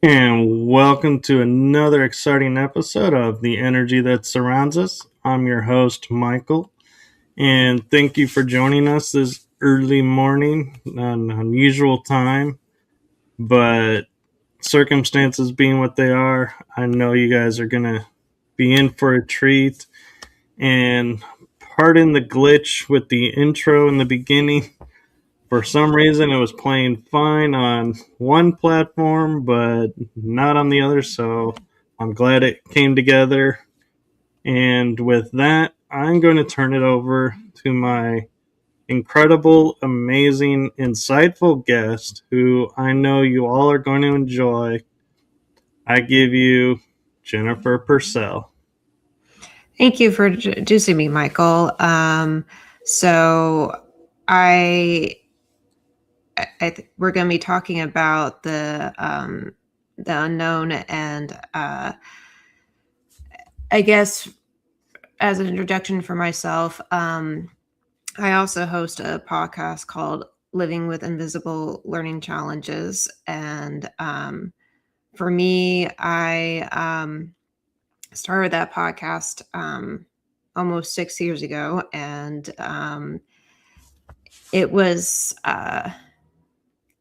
And welcome to another exciting episode of The Energy That Surrounds Us. I'm your host, Michael, and thank you for joining us this early morning, an unusual time, but circumstances being what they are, I know you guys are going to be in for a treat. And pardon the glitch with the intro in the beginning. For some reason, it was playing fine on one platform, but not on the other. So I'm glad it came together. And with that, I'm going to turn it over to my incredible, amazing, insightful guest who I know you all are going to enjoy. I give you Jennifer Purcell. Thank you for introducing me, Michael. So we're going to be talking about the unknown, and I guess as an introduction for myself, I also host a podcast called Living with Invisible Learning Challenges, and for me, I started that podcast almost 6 years ago, and it was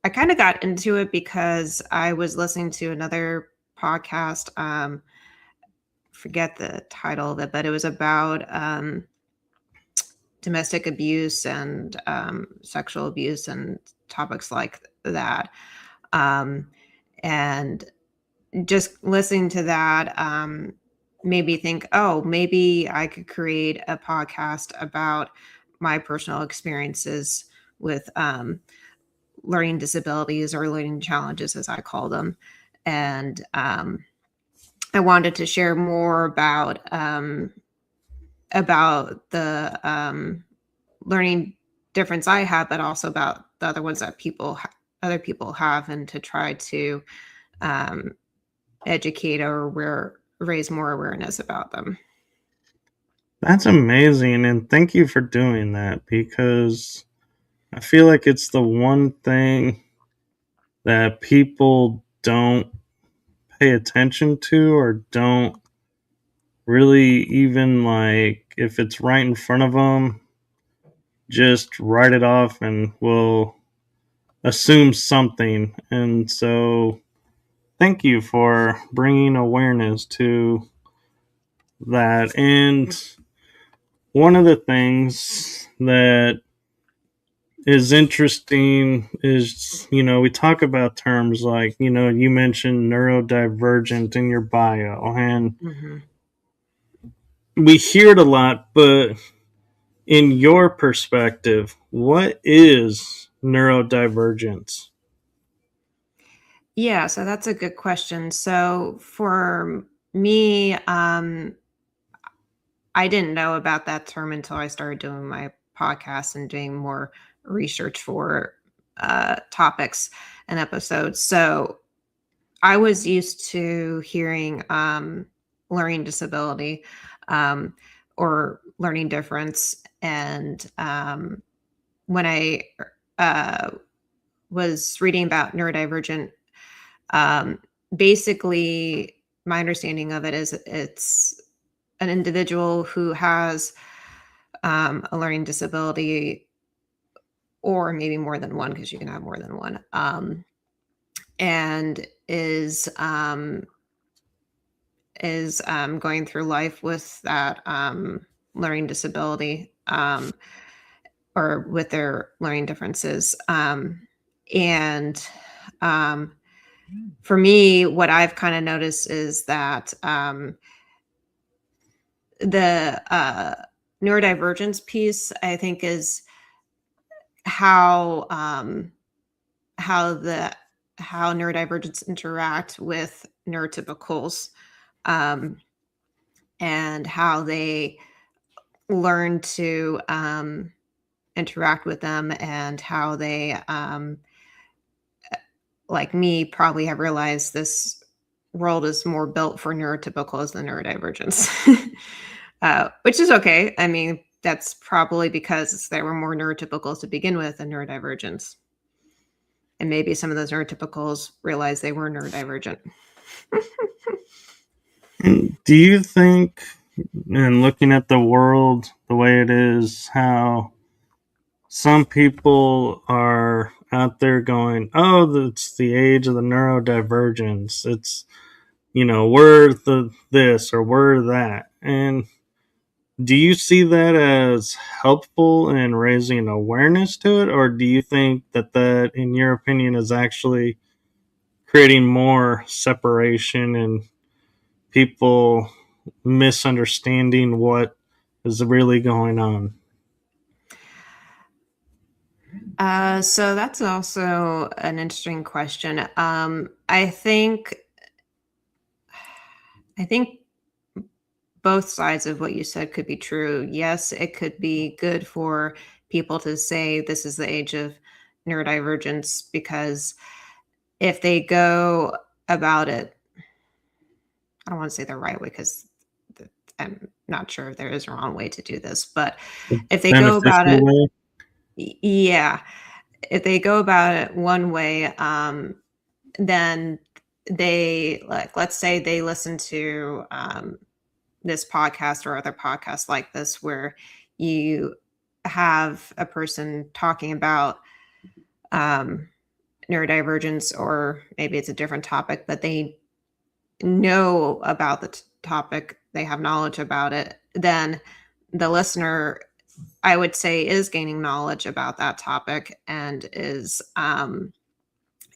I kind of got into it because I was listening to another podcast. Forget the title of it, but it was about domestic abuse and sexual abuse and topics like that. And just listening to that made me think, oh, maybe I could create a podcast about my personal experiences with learning disabilities, or learning challenges, as I call them. And I wanted to share more about the learning difference I have, but also about the other ones that other people have, and to try to educate or raise more awareness about them. That's amazing, and thank you for doing that, because I feel like it's the one thing that people don't pay attention to, or don't really even, like, if it's right in front of them, just write it off and will assume something. And so thank you for bringing awareness to that. And one of the things that is interesting is, we talk about terms like, you mentioned neurodivergent in your bio, and we hear it a lot, but in your perspective, what is neurodivergence? Yeah, so that's a good question. So for me, I didn't know about that term until I started doing my podcast and doing more research for topics and episodes. So I was used to hearing learning disability or learning difference. And when I was reading about neurodivergent, basically my understanding of it is it's an individual who has a learning disability, or maybe more than one, because you can have more than one, and is going through life with that learning disability, or with their learning differences. And for me, what I've kind of noticed is that the neurodivergence piece, I think, is how neurodivergents interact with neurotypicals, and how they learn to interact with them, and how they, like me, probably have realized this world is more built for neurotypicals than neurodivergence, which is okay. I mean, that's probably because there were more neurotypicals to begin with than neurodivergence. and maybe some of those neurotypicals realized they were neurodivergent. And do you think, in looking at the world the way it is, how some people are out there going, "Oh, it's the age of the neurodivergence. It's we're the this or we're that." And do you see that as helpful in raising awareness to it, or do you think that, in your opinion, is actually creating more separation and people misunderstanding what is really going on? So that's also an interesting question. I think both sides of what you said could be true. Yes, it could be good for people to say this is the age of neurodivergence, because if they go about it, I don't want to say the right way, because I'm not sure if there is a wrong way to do this, but if they go about Beneficial it, way? yeah, if they go about it one way, then they, like, let's say they listen to this podcast or other podcasts like this, where you have a person talking about um, neurodivergence, or maybe it's a different topic, but they know about the topic, they have knowledge about it, then the listener, I would say, is gaining knowledge about that topic and is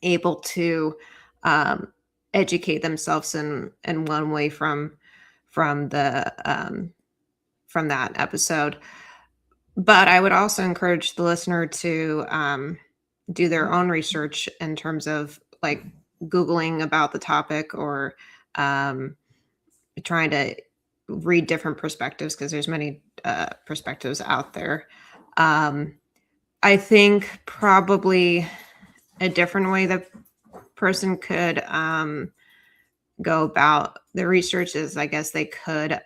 able to um, educate themselves in one way from the from that episode. But I would also encourage the listener to do their own research in terms of, like, Googling about the topic, or um, trying to read different perspectives, because there's many perspectives out there. Um, I think probably a different way that person could go about the research is, I guess they could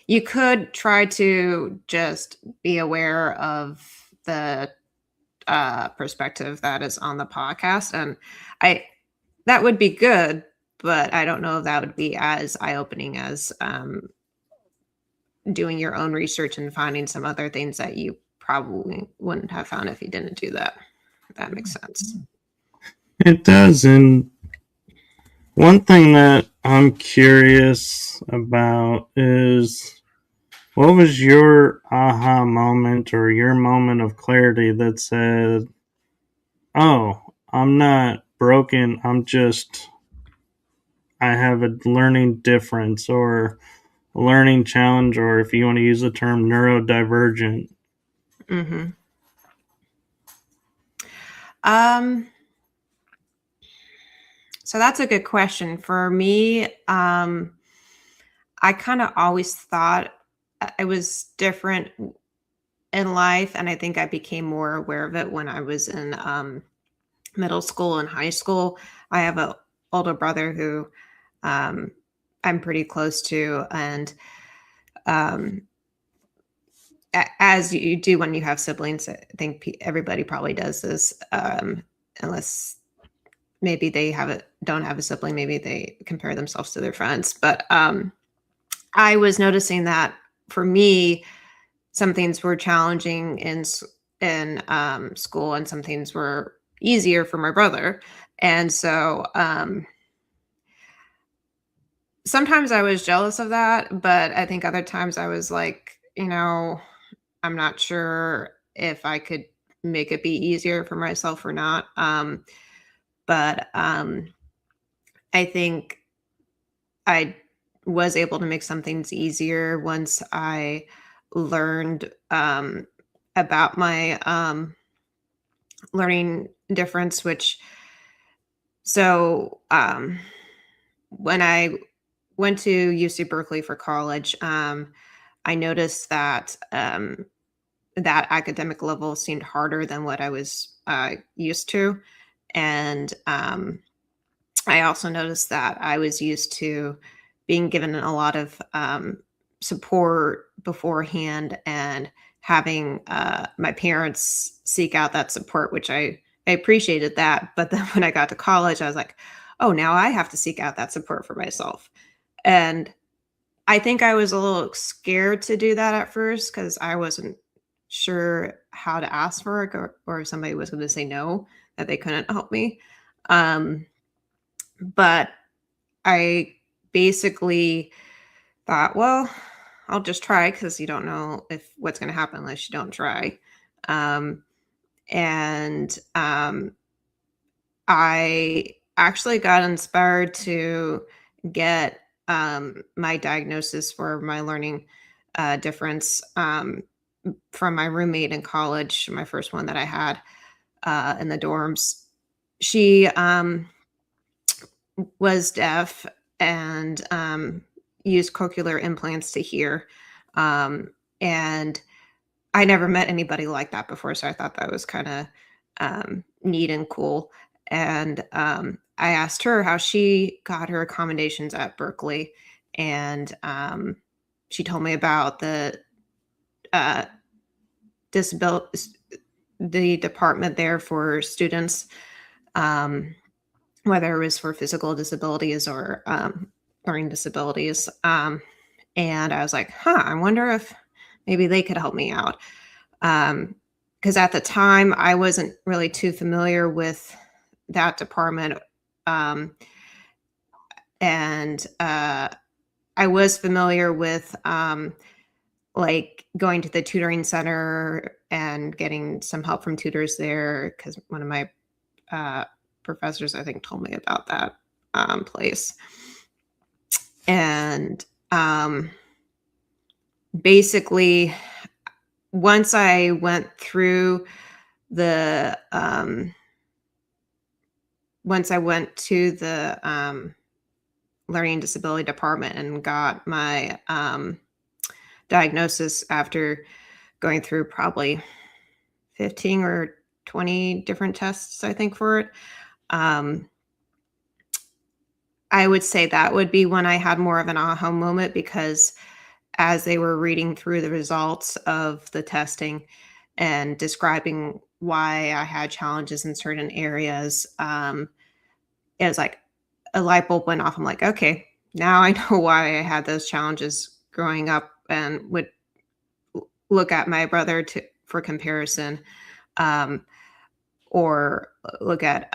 you could try to just be aware of the perspective that is on the podcast, and I that would be good, but I don't know if that would be as eye-opening as doing your own research and finding some other things that you probably wouldn't have found if you didn't do that. If that makes sense. It does. And one thing that I'm curious about is, what was your aha moment or your moment of clarity that said, "Oh, I'm not broken. I have a learning difference or a learning challenge," or if you want to use the term neurodivergent? Hmm. Um, so that's a good question. For me, I kind of always thought I was different in life, and I think I became more aware of it when I was in middle school and high school. I have a older brother who um, I'm pretty close to, and um, as you do when you have siblings, I think everybody probably does this, unless maybe they don't have a sibling, maybe they compare themselves to their friends. But I was noticing that for me, some things were challenging in school, and some things were easier for my brother. And so sometimes I was jealous of that, but I think other times I was like, I'm not sure if I could make it be easier for myself or not. But I think I was able to make some things easier once I learned about my learning difference, which so when I went to UC Berkeley for college, I noticed that that academic level seemed harder than what I was used to. And I also noticed that I was used to being given a lot of support beforehand and having my parents seek out that support, which I appreciated that. But then when I got to college, I was like, oh, now I have to seek out that support for myself. And I think I was a little scared to do that at first because I wasn't sure how to ask for it, or if somebody was going to say no, that they couldn't help me. Um, but I basically thought, well, I'll just try because you don't know if what's going to happen unless you don't try. Um, and I actually got inspired to get my diagnosis for my learning difference from my roommate in college, my first one that I had in the dorms. She was deaf and used cochlear implants to hear. And I never met anybody like that before, so I thought that was kind of neat and cool. And I asked her how she got her accommodations at Berkeley, and she told me about uh, disability, the department there for students, um, whether it was for physical disabilities or learning disabilities. And I was like, huh, I wonder if maybe they could help me out. Because at the time, I wasn't really too familiar with that department. Um, and I was familiar with like going to the tutoring center and getting some help from tutors there because one of my professors, I think, told me about that place. And basically, once I went through the once I went to the learning disability department and got my diagnosis after going through probably 15 or 20 different tests, I think, for it. I would say that would be when I had more of an aha moment because as they were reading through the results of the testing and describing why I had challenges in certain areas, it was like a light bulb went off. I'm like, okay, now I know why I had those challenges growing up and would look at my brother for comparison, um, or look at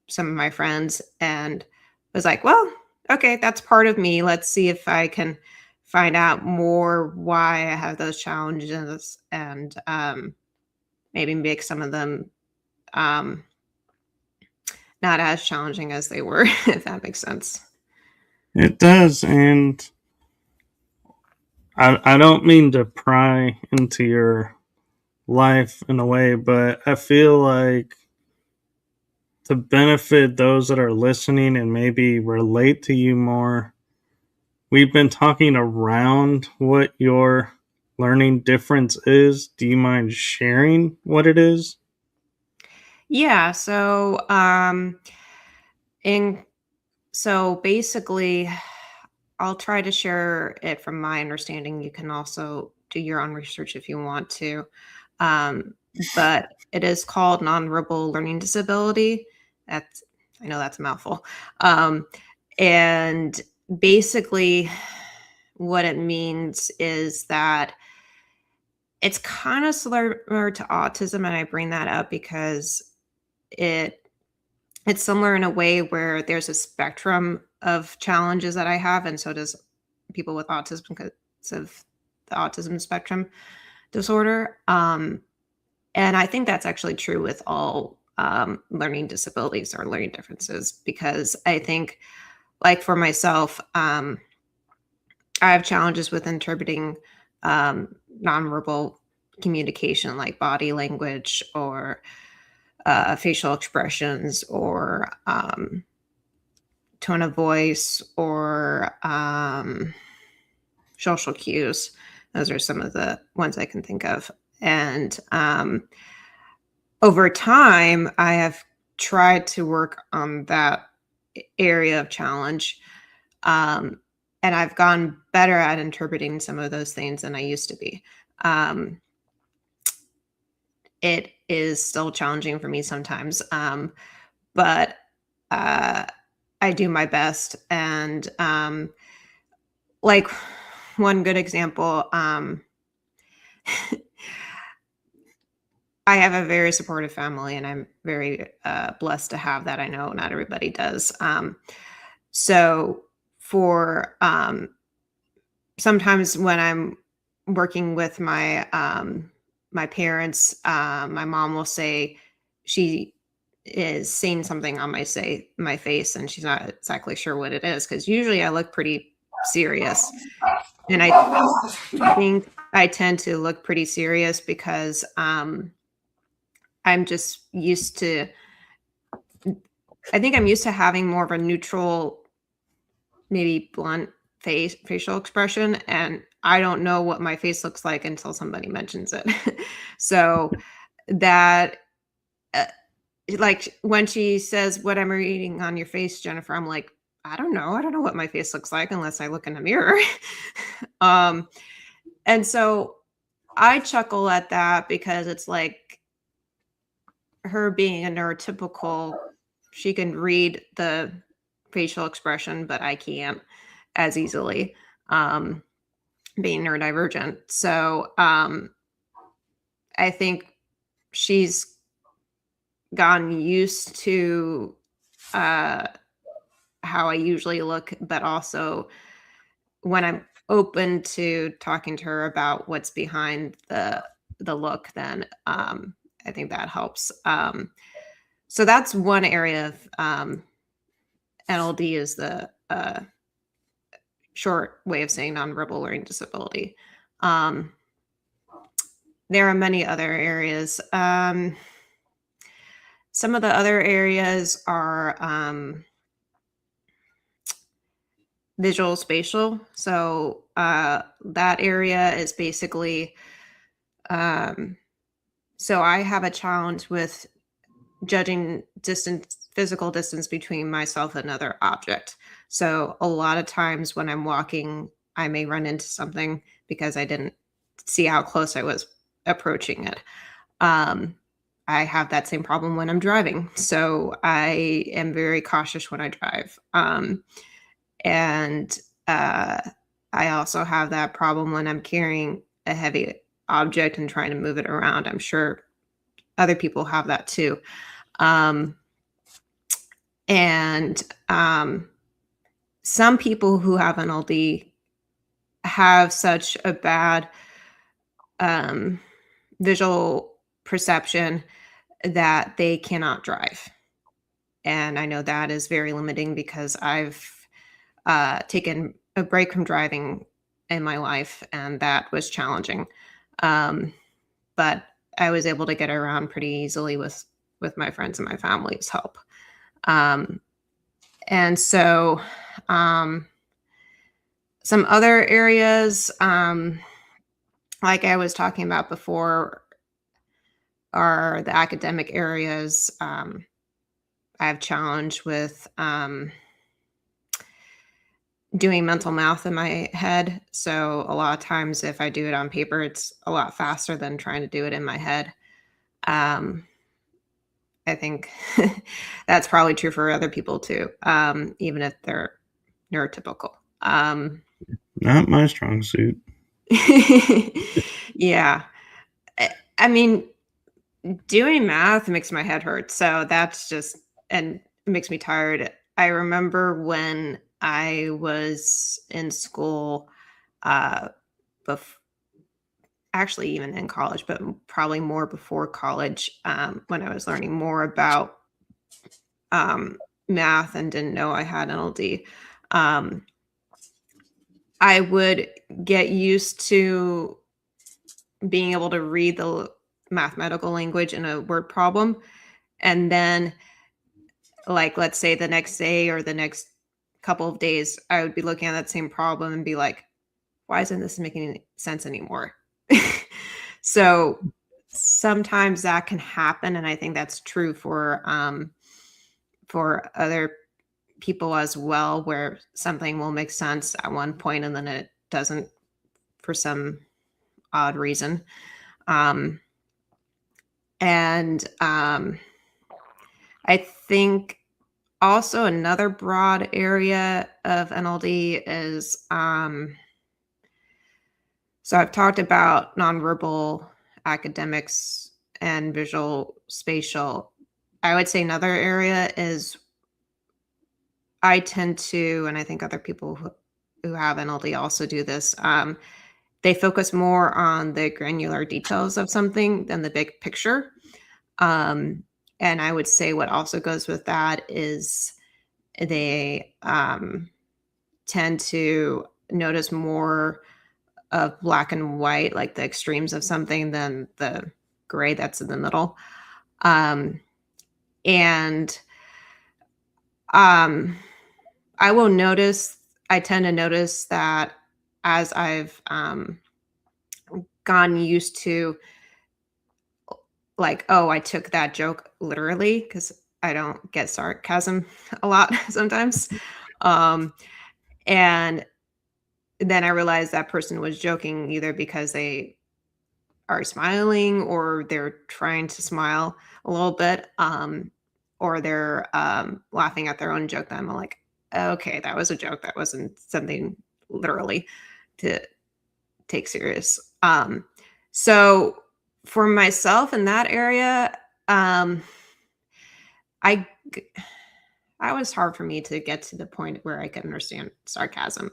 some of my friends and was like, well, okay, that's part of me. Let's see if I can find out more why I have those challenges and maybe make some of them um, not as challenging as they were, if that makes sense. It does, and I don't mean to pry into your life in a way, but I feel like to benefit those that are listening and maybe relate to you more, we've been talking around what your learning difference is. Do you mind sharing what it is? Yeah. In so basically, I'll try to share it from my understanding. You can also do your own research if you want to. But it is called nonverbal learning disability. That's I know that's a mouthful. And basically, what it means is that it's kind of similar to autism, and I bring that up because it it's similar in a way where there's a spectrum of challenges that I have, and so does people with autism because of the autism spectrum disorder. And I think that's actually true with all learning disabilities or learning differences because I think, like for myself, I have challenges with interpreting nonverbal communication, like body language or facial expressions or tone of voice or social cues. Those are some of the ones I can think of. And over time, I have tried to work on that area of challenge. And I've gotten better at interpreting some of those things than I used to be. Um, it is still challenging for me sometimes. But I do my best. And like one good example, I have a very supportive family, and I'm very blessed to have that. I know not everybody does. So for sometimes when I'm working with my parents, my mom will say she is seeing something on my face, and she's not exactly sure what it is, because usually I look pretty serious, and I think I tend to look pretty serious because I'm just used to. I think I'm used to having more of a neutral, maybe blunt facial expression, and I don't know what my face looks like until somebody mentions it. So that uh, like when she says, "What am I reading on your face, Jennifer?" I'm like, I don't know. I don't know what my face looks like unless I look in the mirror. um and so I chuckle at that because it's like her being a neurotypical, she can read the facial expression, but I can't as easily, um, being neurodivergent. So I think she's gotten used to uh, how I usually look, but also when I'm open to talking to her about what's behind the look, then I think that helps. So that's one area of NLD, is the short way of saying nonverbal learning disability. Um, there are many other areas. Some of the other areas are visual spatial. So that area is basically, so I have a challenge with judging physical distance between myself and another object. So a lot of times when I'm walking, I may run into something because I didn't see how close I was approaching it. Um, I have that same problem when I'm driving. So I am very cautious when I drive. And I also have that problem when I'm carrying a heavy object and trying to move it around. I'm sure other people have that too. Um, and some people who have NLD have such a bad um, visual perception that they cannot drive. And I know that is very limiting because I've taken a break from driving in my life, and that was challenging. But I was able to get around pretty easily with my friends and my family's help. Um, and so some other areas, like I was talking about before, are the academic areas. I have challenge with doing mental math in my head. So a lot of times if I do it on paper, it's a lot faster than trying to do it in my head. Um, I think that's probably true for other people too, even if they're neurotypical. Not my strong suit. Yeah. I mean, doing math makes my head hurt. So that's just, and it makes me tired. I remember when I was in school, uh, bef- actually even in college, but probably more before college, when I was learning more about math and didn't know I had NLD. Um, I would get used to being able to read the mathematical language in a word problem. And then, like, let's say the next day or the next couple of days, I would be looking at that same problem and be like, why isn't this making any sense anymore? So sometimes that can happen. And I think that's true for other people as well, where something will make sense at one point and then it doesn't for some odd reason. Um, And I think also another broad area of NLD is so I've talked about nonverbal academics and visual spatial. I would say another area is I tend to, and I think other people who have NLD also do this. They focus more on the granular details of something than the big picture. Um, and I would say what also goes with that is they tend to notice more of black and white, like the extremes of something, than the gray that's in the middle. Um, and um, I will notice, I tend to notice that as I've gotten used to, like, oh, I took that joke literally because I don't get sarcasm a lot sometimes. Um, and then I realized that person was joking either because they are smiling or they're trying to smile a little bit, or they're laughing at their own joke. Then I'm like, okay, that was a joke. That wasn't something literally to take serious. So for myself in that area, um, I I was hard for me to get to the point where I could understand sarcasm.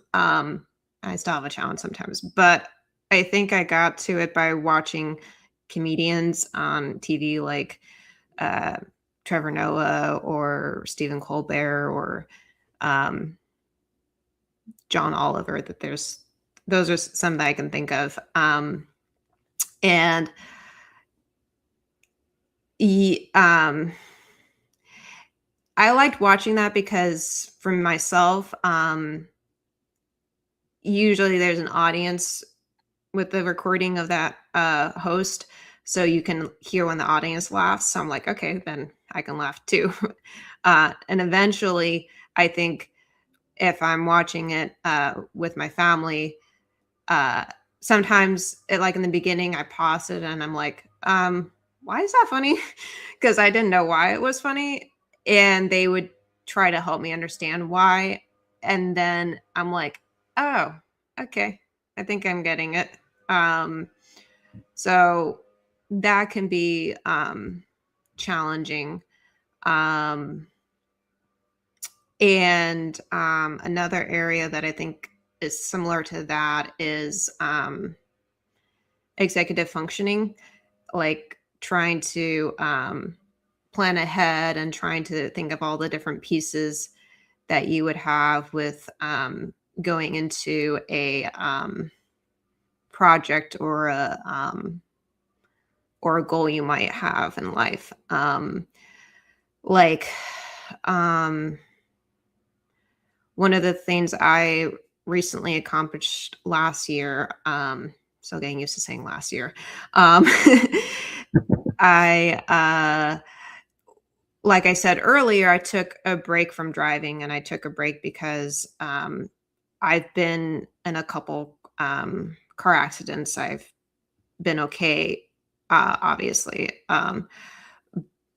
I still have a challenge sometimes, but I think I got to it by watching comedians on TV like uh, Trevor Noah or Stephen Colbert or um, John Oliver. That there's those are some that I can think of, and he, I liked watching that because for myself, usually there's an audience with the recording of that host, so you can hear when the audience laughs. So I'm like, okay, then I can laugh too. And eventually, I think if I'm watching it with my family, uh, sometimes like in the beginning, I pause it and I'm like, why is that funny? Because I didn't know why it was funny, and they would try to help me understand why. And then I'm like, oh, okay, I think I'm getting it. Um, so that can be challenging. Um, and another area that I think is similar to that is executive functioning, like trying to plan ahead and trying to think of all the different pieces that you would have with going into a project or a goal you might have in life. Like um, one of the things I recently accomplished last year, so getting used to saying last year, I like I said earlier, I took a break from driving, and I took a break because I've been in a couple car accidents. I've been okay, obviously.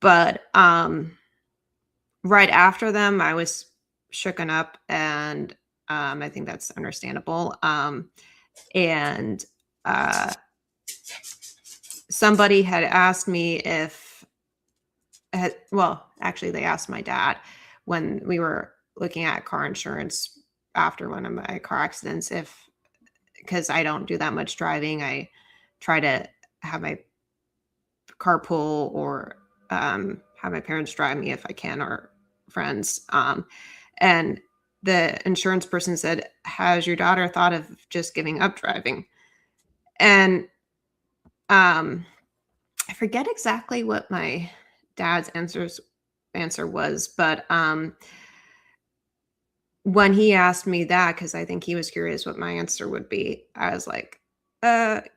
But right after them, I was shooken up, and I think that's understandable. And uh, somebody had asked me if, well, actually, they asked my dad when we were looking at car insurance after one of my car accidents, if, because I don't do that much driving, I try to have my carpool or have my parents drive me if I can, or friends. And the insurance person said, "Has your daughter thought of just giving up driving?" And I forget exactly what my dad's answer was, but when he asked me that, because I think he was curious what my answer would be, I was like,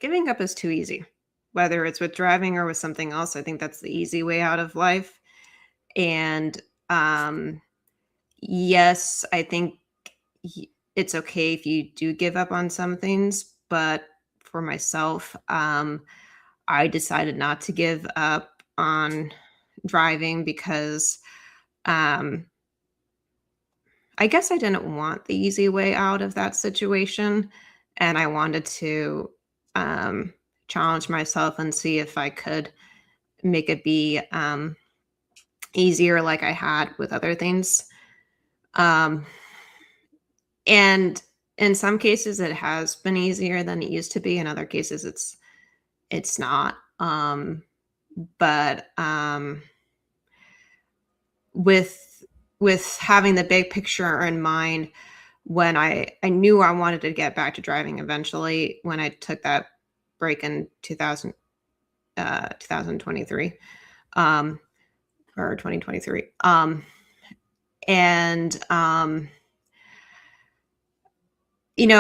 giving up is too easy. Whether it's with driving or with something else, I think that's the easy way out of life. And um, yes, I think it's okay if you do give up on some things, but for myself, I decided not to give up. on driving because I guess I didn't want the easy way out of that situation, and I wanted to um, challenge myself and see if I could make it be easier like I had with other things. Um, and in some cases it has been easier than it used to be. In other cases it's not. But with having the big picture in mind, when I knew I wanted to get back to driving eventually when I took that break in 2023 or 2023 and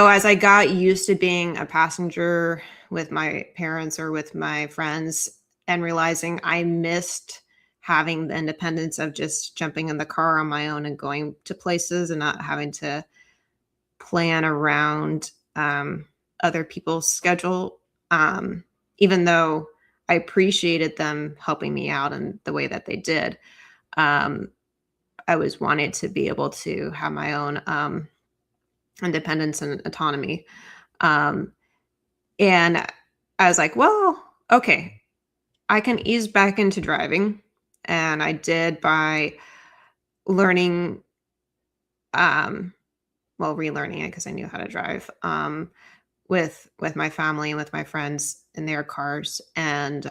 as I got used to being a passenger with my parents or with my friends and realizing I missed having the independence of just jumping in the car on my own and going to places and not having to plan around other people's schedule, even though I appreciated them helping me out in the way that they did. um, I always wanted to be able to have my own independence and autonomy. Um, and I was like, well, okay, I can ease back into driving. And I did by learning, um, well, relearning it because I knew how to drive with my family and with my friends in their cars, and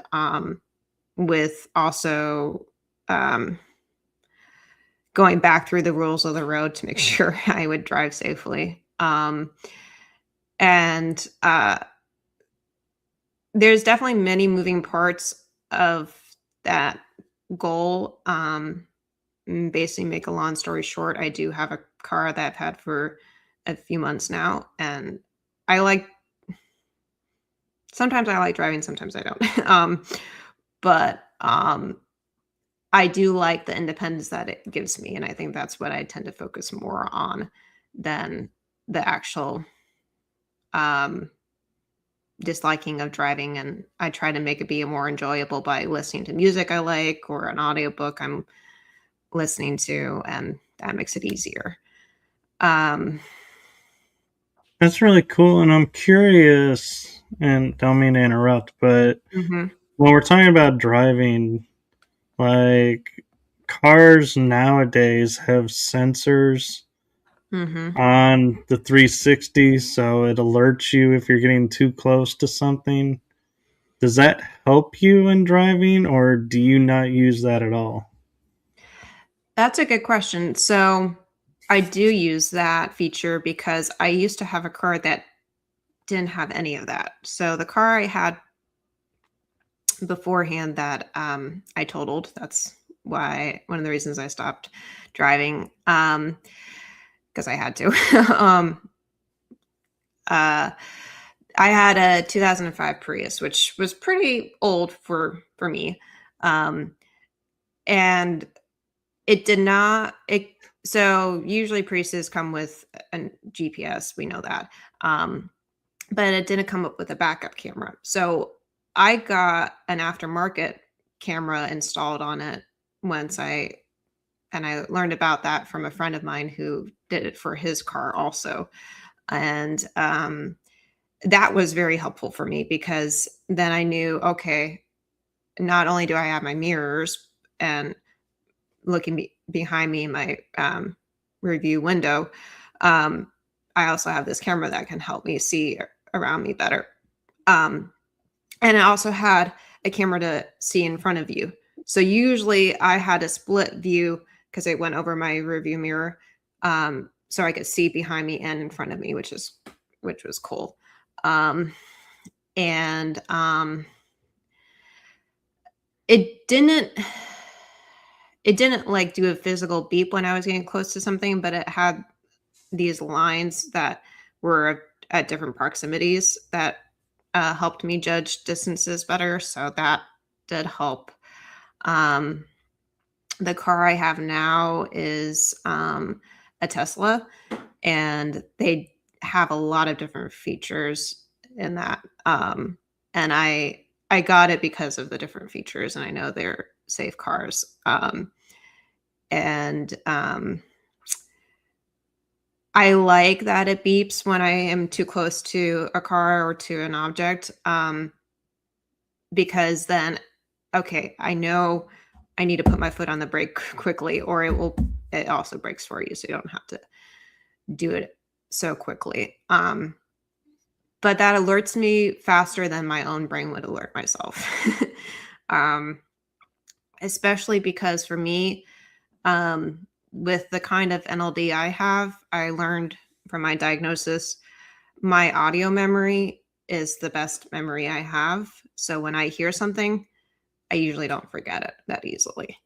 with also um, going back through the rules of the road to make sure I would drive safely. And there's definitely many moving parts of that goal. Basically, make a long story short, I do have a car that I've had for a few months now, and I like. Sometimes I like driving, sometimes I don't. But I do like the independence that it gives me, and I think that's what I tend to focus more on than the actual um, disliking of driving. And I try to make it be more enjoyable by listening to music I like or an audiobook I'm listening to, and that makes it easier. Um, That's really cool, and I'm curious, and don't mean to interrupt, but mhm, when we're talking about driving, like cars nowadays have sensors mhm. on the 360, so it alerts you if you're getting too close to something. Does that help you in driving, or do you not use that at all? That's a good question. So I do use that feature because I used to have a car that didn't have any of that. So the car I had beforehand that I totaled. That's why one of the reasons I stopped driving, because I had to. uh, I had a 2005 Prius, which was pretty old for me, um, and it did not. It so usually Priuses come with a GPS. We know that. But it didn't come up with a backup camera. So I got an aftermarket camera installed on it once I learned about that from a friend of mine who did it for his car also. And that was very helpful for me because then I knew, okay, not only do I have my mirrors and looking behind me in my review window, um, I also have this camera that can help me see around me better. Um, and I also had a camera to see in front of you. So usually I had a split view because it went over my rearview mirror, so I could see behind me and in front of me, which was cool. Um, and it didn't like do a physical beep when I was getting close to something, but it had these lines that were at different proximities that helped me judge distances better. So that did help. Um, the car I have now is a Tesla, and they have a lot of different features in that. And I got it because of the different features, and I know they're safe cars. And I like that it beeps when I am too close to a car or to an object, because then, okay, I know I need to put my foot on the brake quickly, or it also brakes for you, so you don't have to do it so quickly. But that alerts me faster than my own brain would alert myself. um, Especially because for me, with the kind of NLD I have, I learned from my diagnosis, my audio memory is the best memory I have. So when I hear something, I usually don't forget it that easily.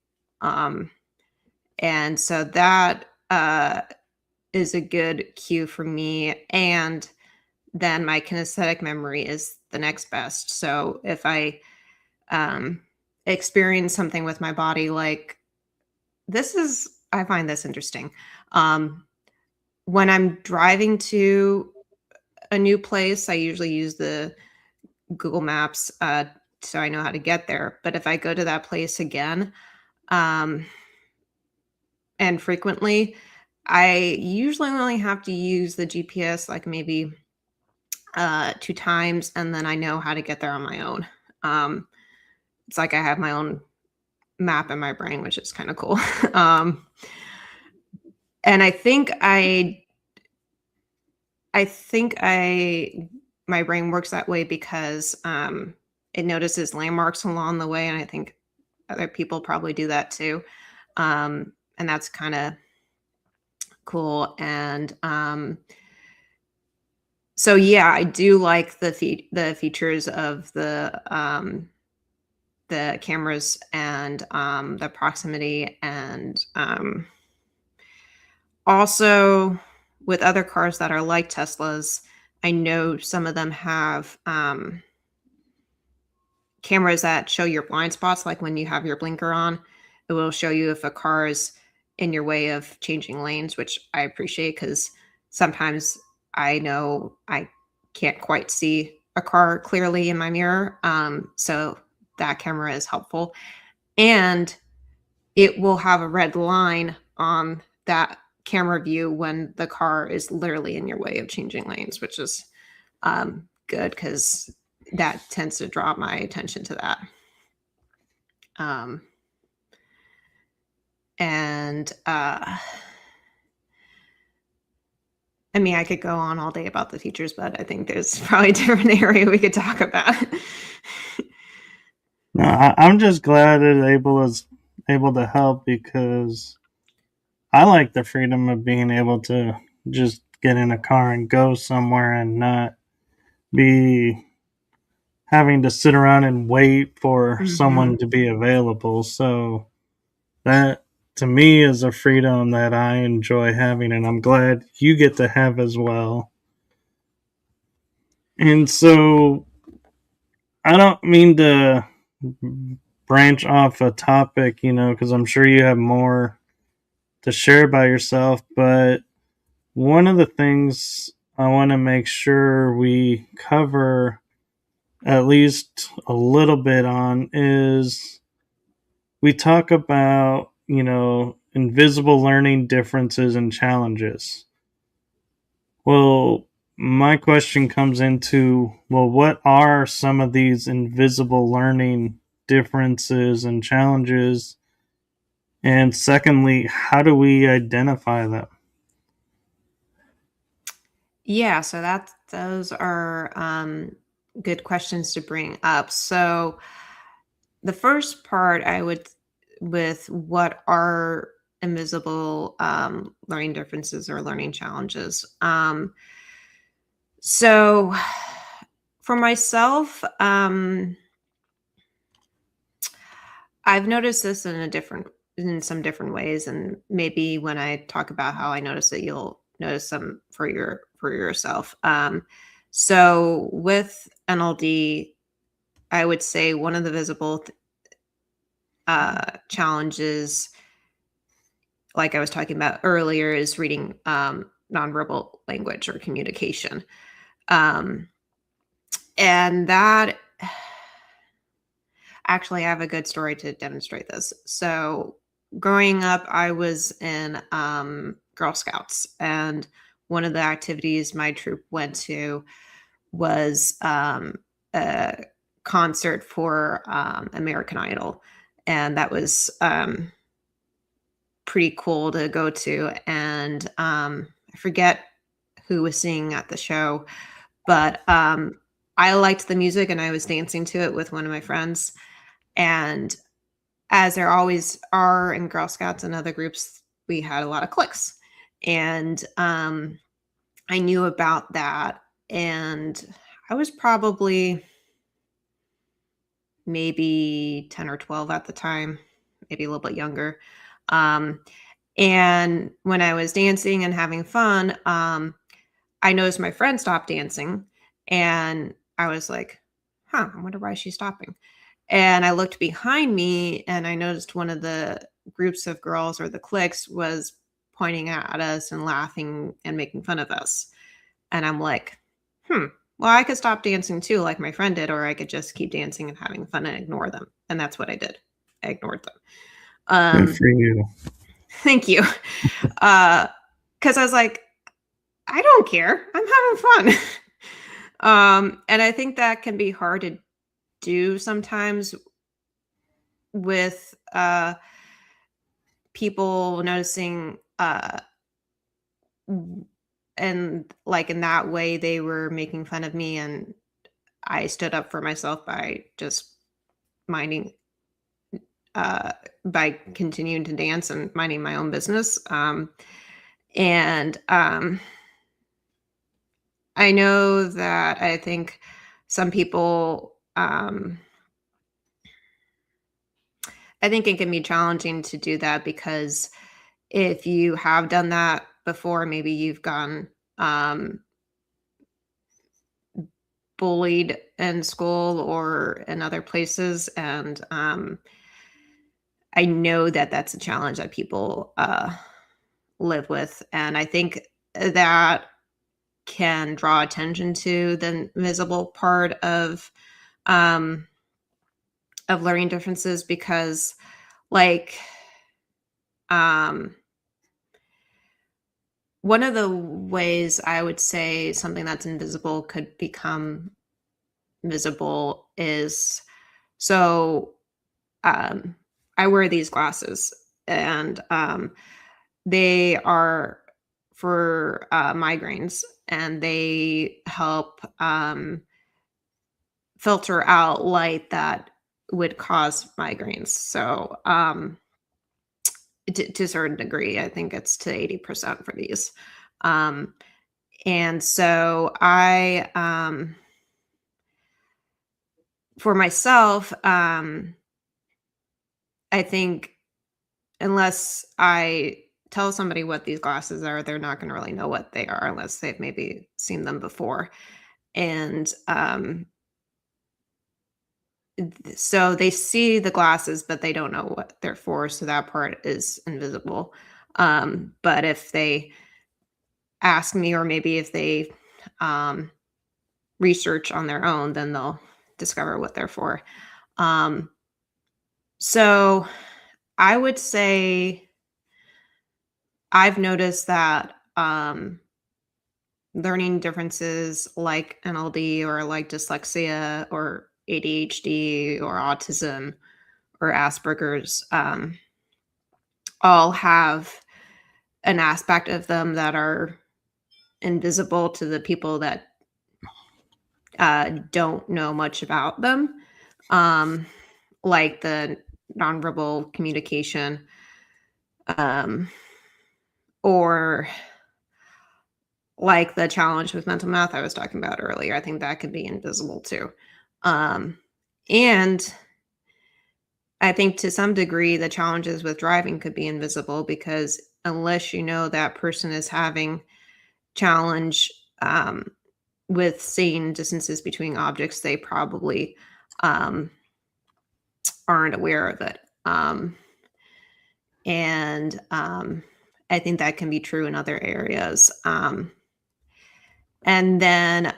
And so that is a good cue for me. And then my kinesthetic memory is the next best. So if I experience something with my body, like I find this interesting. When I'm driving to a new place, I usually use the Google Maps, so I know how to get there. But if I go to that place again, and frequently, I usually only have to use the GPS like maybe 2 times, and then I know how to get there on my own. It's like I have my own map in my brain, which is kind of cool. And I think my brain works that way because it notices landmarks along the way, and I think other people probably do that too. And that's kind of cool. And so yeah, I do like the features of the cameras and the proximity, and also with other cars that are like Teslas, I know some of them have cameras that show your blind spots. Like when you have your blinker on, it will show you if a car is in your way of changing lanes, which I appreciate because sometimes I know I can't quite see a car clearly in my mirror. So that camera is helpful. And it will have a red line on that camera view when the car is literally in your way of changing lanes, which is good because that tends to draw my attention to that. And I mean, I could go on all day about the features, but I think there's probably a different area we could talk about. No, I'm just glad it was able to help because I like the freedom of being able to just get in a car and go somewhere and not be having to sit around and wait for someone to be available. So that to me is a freedom that I enjoy having, and I'm glad you get to have as well. And so I don't mean to branch off a topic, because I'm sure you have more to share about yourself, but one of the things I want to make sure we cover at least a little bit on is we talk about, invisible learning differences and challenges. Well, my question comes into, well, what are some of these invisible learning differences and challenges? And secondly, how do we identify them? Yeah, so those are good questions to bring up. So the first part with what are invisible learning differences or learning challenges. So for myself, I've noticed this in some different ways, and maybe when I talk about how I notice it, you'll notice some for yourself. So with NLD, I would say one of the visible challenges, like I was talking about earlier, is reading nonverbal language or communication, and that Actually, I have a good story to demonstrate this. So, growing up, I was in Girl Scouts, and one of the activities my troop went to was a concert for American Idol. And that was pretty cool to go to. And I forget who was singing at the show, but I liked the music and I was dancing to it with one of my friends. And as there always are in Girl Scouts and other groups, we had a lot of cliques. And I knew about that. And I was probably maybe 10 or 12 at the time, maybe a little bit younger. And when I was dancing and having fun, I noticed my friend stopped dancing. And I was like, huh, I wonder why she's stopping. And I looked behind me and I noticed one of the groups of girls or the cliques was pointing at us and laughing and making fun of us. And I'm like, well, I could stop dancing too, like my friend did, or I could just keep dancing and having fun and ignore them. And that's what I did. I ignored them. Good for you. Thank you. Because I was like, I don't care. I'm having fun. And I think that can be hard to do sometimes with people noticing and like in that way they were making fun of me, and I stood up for myself by just minding by continuing to dance and minding my own business. And I know that I think some people I think it can be challenging to do that because if you have done that before, maybe you've gone bullied in school or in other places. And I know that that's a challenge that people live with. And I think that can draw attention to the invisible part of learning differences because like one of the ways I would say something that's invisible could become visible is so I wear these glasses and they are for migraines and they help filter out light that would cause migraines. So to a certain degree, I think it's to 80% for these. And so for myself, I think unless I tell somebody what these glasses are, they're not going to really know what they are unless they've maybe seen them before. And so they see the glasses, but they don't know what they're for. So that part is invisible. But if they ask me, or maybe if they research on their own, then they'll discover what they're for. So I would say I've noticed that learning differences like NLD or like dyslexia or ADHD or autism or Asperger's all have an aspect of them that are invisible to the people that don't know much about them, like the nonverbal communication or like the challenge with mental math I was talking about earlier. I think that could be invisible too. And I think to some degree, the challenges with driving could be invisible because unless you know that person is having challenge with seeing distances between objects, they probably aren't aware of it. And I think that can be true in other areas. And then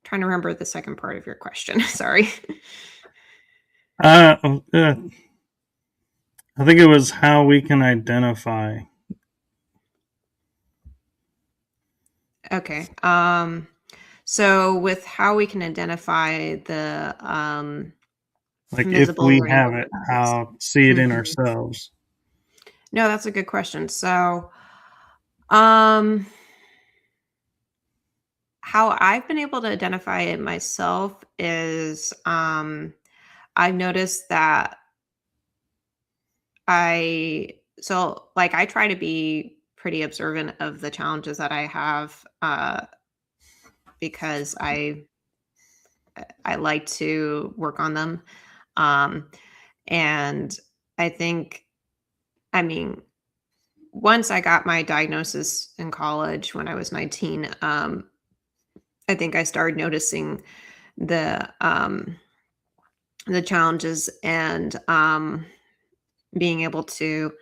trying to remember the second part of your question. Sorry. I think it was how we can identify. Okay. So with how we can identify the Like if invisible we learning have it, differences. how see it in Mhm. ourselves. No, that's a good question. So, um, how I've been able to identify it myself is I've noticed that I try to be pretty observant of the challenges that I have because I like to work on them. Um, and I think, I mean, once I got my diagnosis in college when I was 19, I think I started noticing the um, the challenges and being able to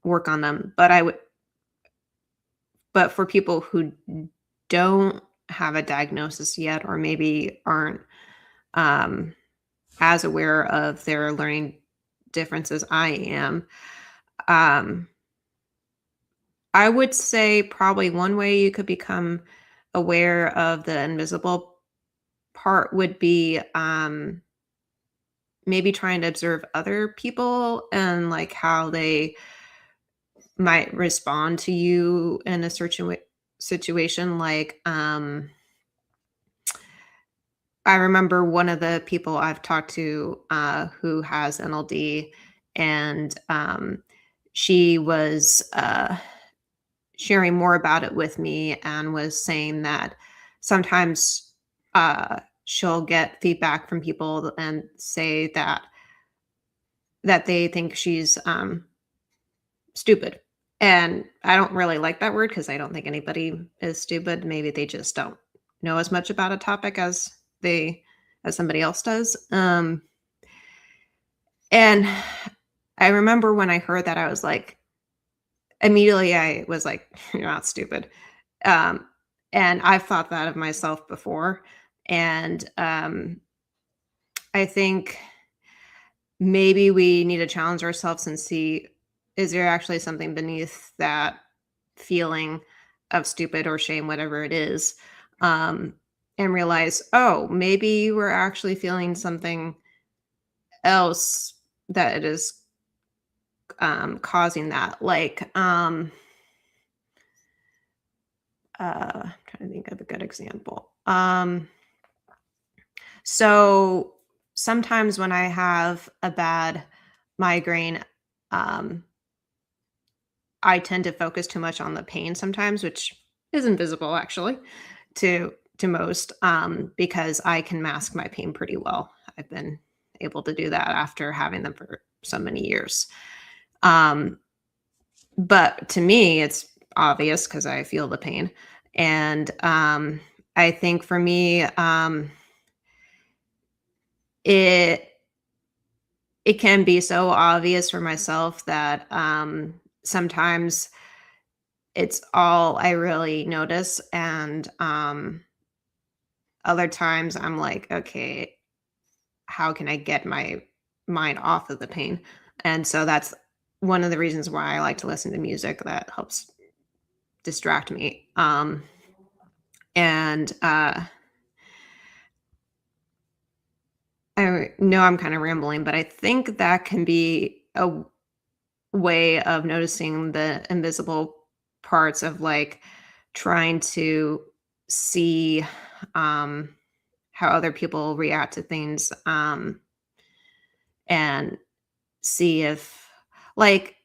work on them. But for people who don't have a diagnosis yet, or maybe aren't um, as aware of their learning differences I am, um, I would say probably one way you could become aware of the invisible part would be maybe trying to observe other people and like how they might respond to you in a certain situation. Like, I remember one of the people I've talked to who has NLD, and she was sharing more about it with me and was saying that sometimes she'll get feedback from people and say that they think she's stupid. And I don't really like that word because I don't think anybody is stupid. Maybe they just don't know as much about a topic they as somebody else does. And I remember when I heard that, I was like, immediately I was like, "You're not stupid." Um, and I've thought that of myself before. And I think maybe we need to challenge ourselves and see, is there actually something beneath that feeling of stupid or shame, whatever it is, um, and realize, oh, maybe we're actually feeling something else that is causing that. Like, I'm trying to think of a good example. So sometimes when I have a bad migraine, um, I tend to focus too much on the pain sometimes, which is invisible actually to most, because I can mask my pain pretty well. I've been able to do that after having them for so many years. Um, but to me, it's obvious because I feel the pain, and I think for me, it it can be so obvious for myself that sometimes it's all I really notice, and other times I'm like, okay, how can I get my mind off of the pain? And so that's one of the reasons why I like to listen to music that helps distract me. And I know I'm kind of rambling, but I think that can be a way of noticing the invisible parts of like trying to see um, how other people react to things, and see if, like,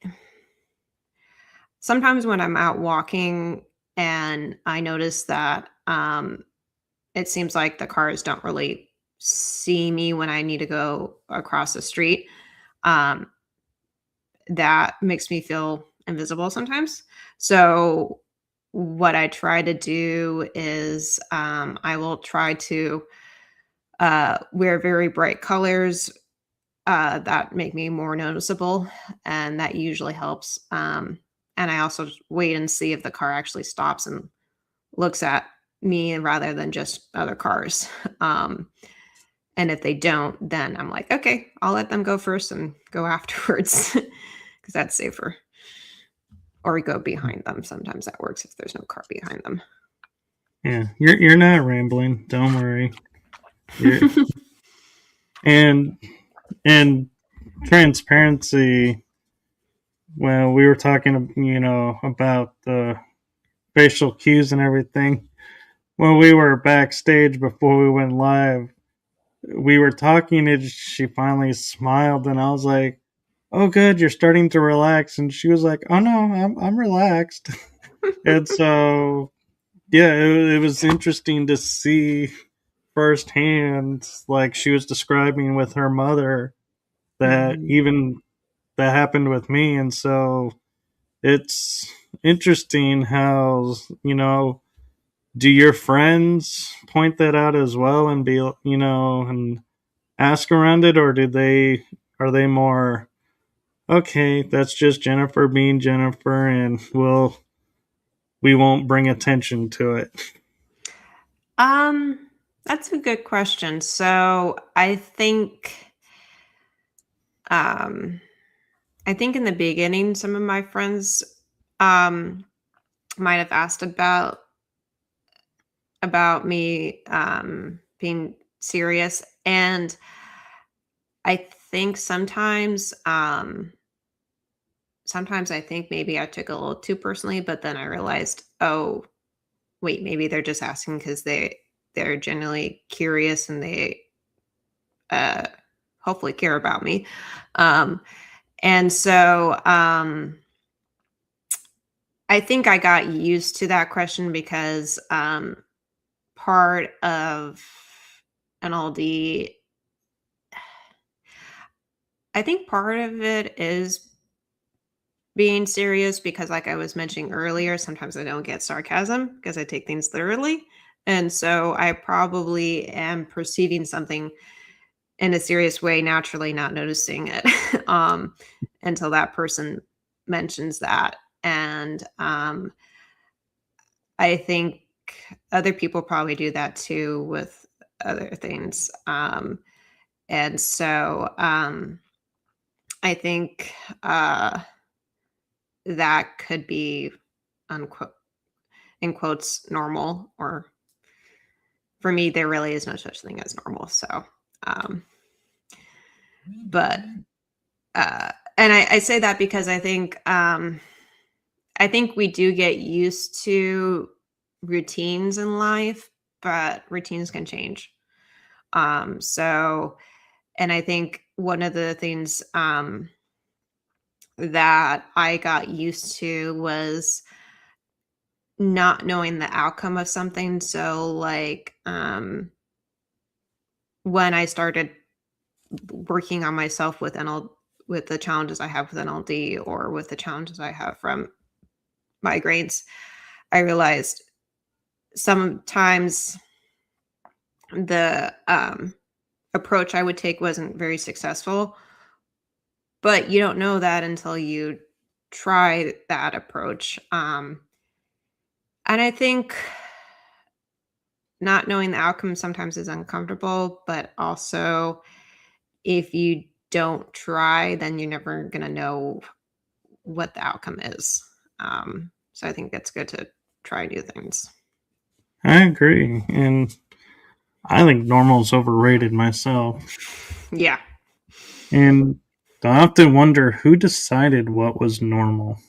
sometimes when I'm out walking and I notice that it seems like the cars don't really see me when I need to go across the street. Um, that makes me feel invisible sometimes. So, what I try to do is I will try to wear very bright colors that make me more noticeable, and that usually helps. And I also wait and see if the car actually stops and looks at me rather than just other cars. And if they don't, then I'm like, okay, I'll let them go first and go afterwards because that's safer. Or we go behind them. Sometimes that works if there's no car behind them. Yeah, you're not rambling. Don't worry. You're, and and transparency. Well, we were talking, about the facial cues and everything. When we were backstage before we went live, we were talking and she finally smiled and I was like, "Oh good, you're starting to relax." And she was like, "Oh no, I'm relaxed." And so yeah, it was interesting to see firsthand, like she was describing with her mother, that Mhm. even that happened with me. And so it's interesting how, do your friends point that out as well and be, and ask around it, or are they more, okay, that's just Jennifer being Jennifer, and we won't bring attention to it? Um, that's a good question. So um, I think in the beginning, some of my friends um might have asked about me being serious, and I think sometimes I think maybe I took it a little too personally, but then I realized, oh wait, maybe they're just asking because they're genuinely curious and they uh hopefully care about me. Um and so I think I got used to that question because part of NLD, I think part of it is being serious because, like I was mentioning earlier, sometimes I don't get sarcasm because I take things literally. And so I probably am perceiving something in a serious way, naturally not noticing it until that person mentions that. And I think other people probably do that too with other things. And so I think that could be unquote in quotes normal, or for me there really is no such thing as normal. So um but and I say that because I think we do get used to routines in life, but routines can change. So and I think one of the things that I got used to was not knowing the outcome of something. So like when I started working on myself with with the challenges I have with NLD or with the challenges I have from migraines, I realized sometimes the approach I would take wasn't very successful, but you don't know that until you try that approach. And I think not knowing the outcome sometimes is uncomfortable, but also if you don't try, then you're never going to know what the outcome is. So I think it's good to try new things. I agree. And I think normal's overrated myself. Yeah. And I often wonder who decided what was normal.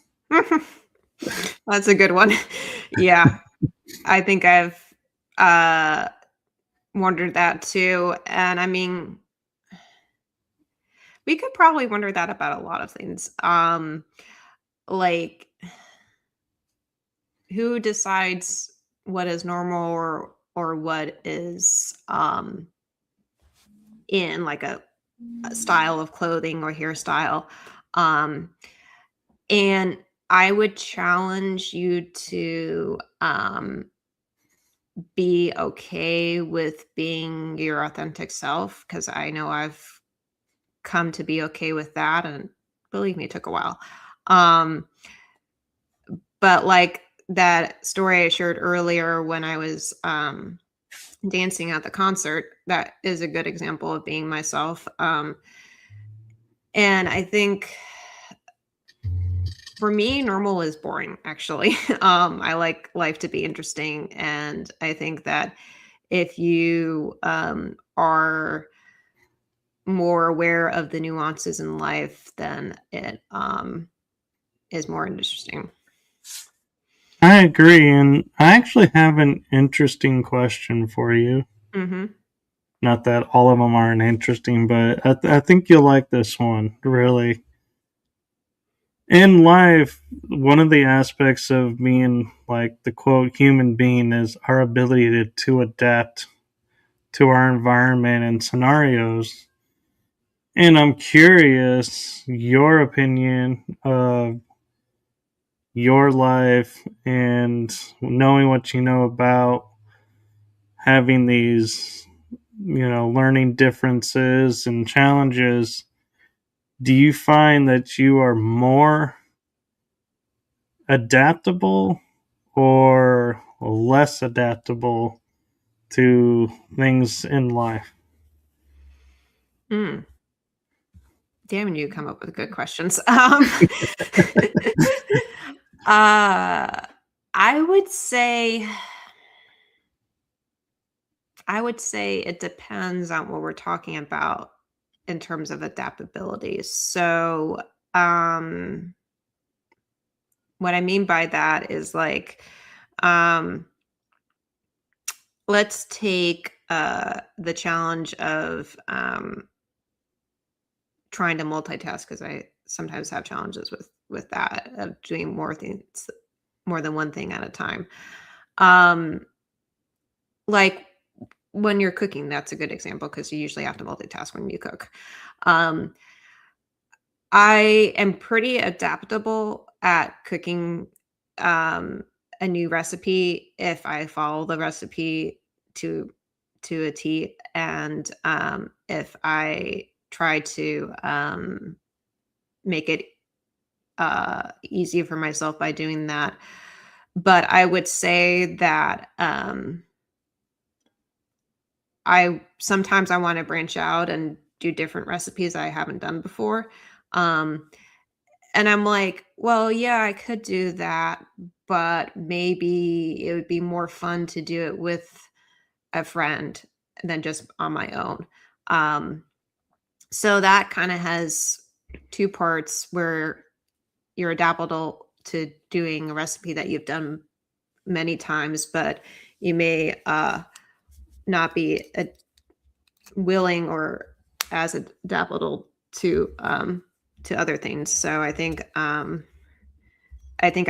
That's a good one. Yeah. I think I've uh wondered that too. And I mean, we could probably wonder that about a lot of things. Like who decides what is normal or what is in like a style of clothing or hairstyle. Um and I would challenge you to be okay with being your authentic self, because I know I've come to be okay with that, and believe me, it took a while. Um, but like that story I shared earlier when I was dancing at the concert, that is a good example of being myself. And I think for me, normal is boring, actually. I like life to be interesting. And I think that if you are more aware of the nuances in life, then it is more interesting. I agree, and I actually have an interesting question for you. Mm-hmm. Not that all of them aren't interesting, but I think you'll like this one, really. In life, one of the aspects of being like the quote human being is our ability to adapt to our environment and scenarios. And I'm curious your opinion of your life and knowing what you know about having these, learning differences and challenges. Do you find that you are more adaptable or less adaptable to things in life? Mm. Damn, you come up with good questions. I would say it depends on what we're talking about in terms of adaptability. So, um, what I mean by that is like, um, let's take the challenge of trying to multitask, because I sometimes have challenges with that, of doing more than one thing at a time. Um, like when you're cooking, that's a good example because you usually have to multitask when you cook. Um, I am pretty adaptable at cooking a new recipe if I follow the recipe to a T, and if I try to make it easy for myself by doing that. But I would say that I sometimes I want to branch out and do different recipes I haven't done before. Um, and I'm like, well, yeah, I could do that, but maybe it would be more fun to do it with a friend than just on my own. Um, so that kind of has two parts where you're adaptable to doing a recipe that you've done many times, but you may not be willing or as adaptable to other things. So I think I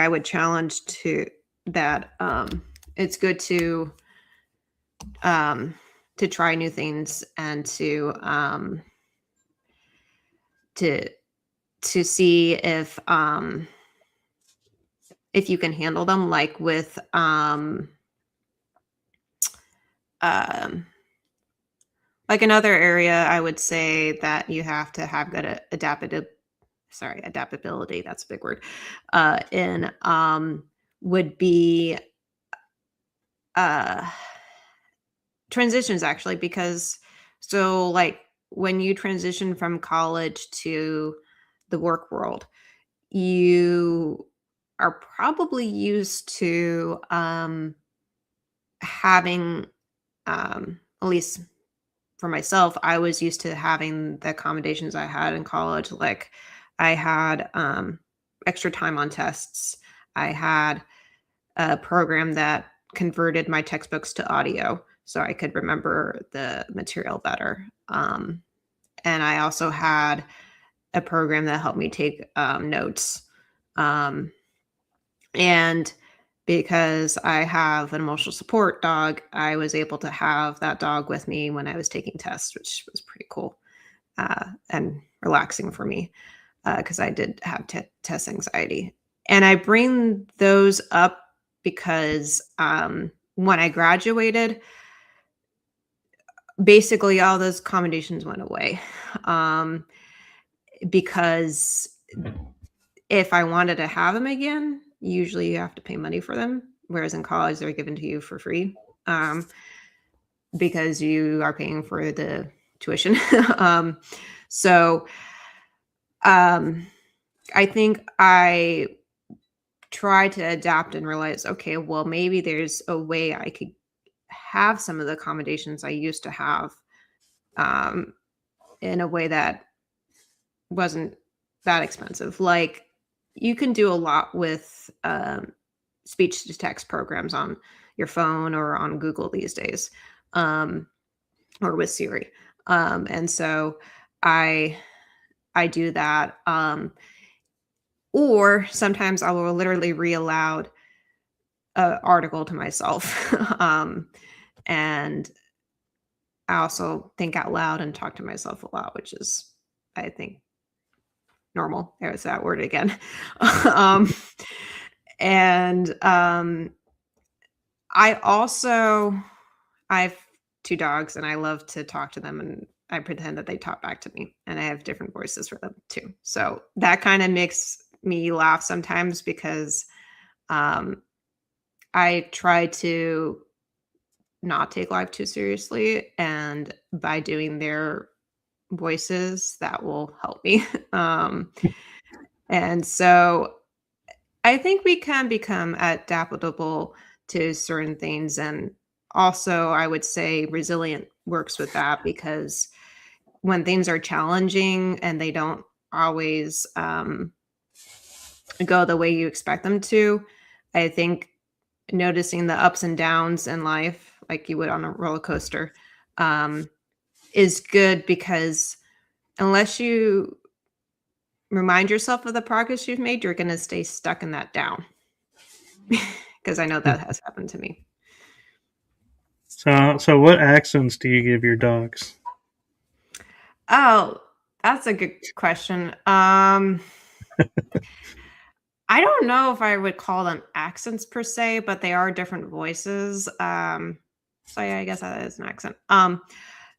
would challenge to that. It's good um, to try new things and to to see if you can handle them, like with um, like another area, I would say that you have to have good adaptability. That's a big word. In would be uh transitions, actually, because so like when you transition from college to the work world, you are probably used to having at least for myself, I was used to having the accommodations I had in college. Like I had extra time on tests. I had a program that converted my textbooks to audio so I could remember the material better. And I also had a program that helped me take notes. Um, and because I have an emotional support dog, I was able to have that dog with me when I was taking tests, which was pretty cool and relaxing for me because I did have test anxiety. And I bring those up because when I graduated, basically all those accommodations went away because if I wanted to have them again, usually you have to pay money for them, whereas in college they're given to you for free, because you are paying for the tuition. um, so um, I think I try to adapt and realize, okay, well, maybe there's a way I could have some of the accommodations I used to have, um, in a way that wasn't that expensive. Like, you can do a lot with speech to text programs on your phone or on Google these days, um, or with Siri. And so I I do that. Or sometimes I will literally read aloud an article to myself. And I also think out loud and talk to myself a lot, which is, I think, normal. There's that word again. um, and I also, I have two dogs and I love to talk to them and I pretend that they talk back to me and I have different voices for them too. So that kind of makes me laugh sometimes because um, I try to not take life too seriously. And by doing their voices, that will help me. um, and so I think we can become adaptable to certain things. And also, I would say resilient works with that because when things are challenging and they don't always go the way you expect them to, I think noticing the ups and downs in life, like you would on a roller coaster, um, is good because unless you remind yourself of the progress you've made, you're going to stay stuck in that down. Because I know that has happened to me. So what accents do you give your dogs? Oh, that's a good question. I don't know if I would call them accents per se, but they are different voices. So yeah, I guess that is an accent.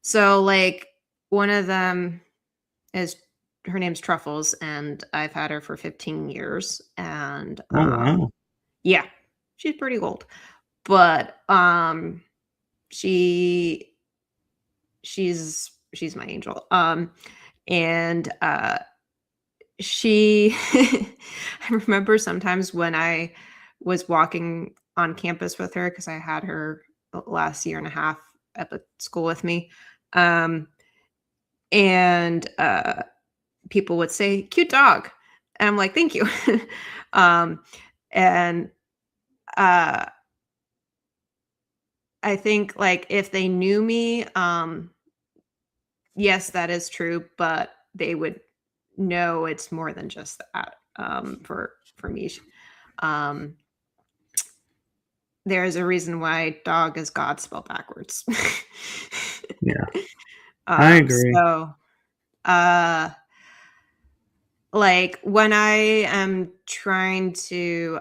So like one of them is her name's Truffles, and I've had her for 15 years, and Oh wow. yeah, she's pretty old, but she she's my angel. And she I remember sometimes when I was walking on campus with her because I had her last year and a half at the school with me. Um, and people would say, "Cute dog." And I'm like, "Thank you." um, and uh, I think like if they knew me, yes, that is true, but they would know it's more than just that. For me, um, there is a reason why dog is God spelled backwards. Yeah, I agree. So, uh, like when I am trying to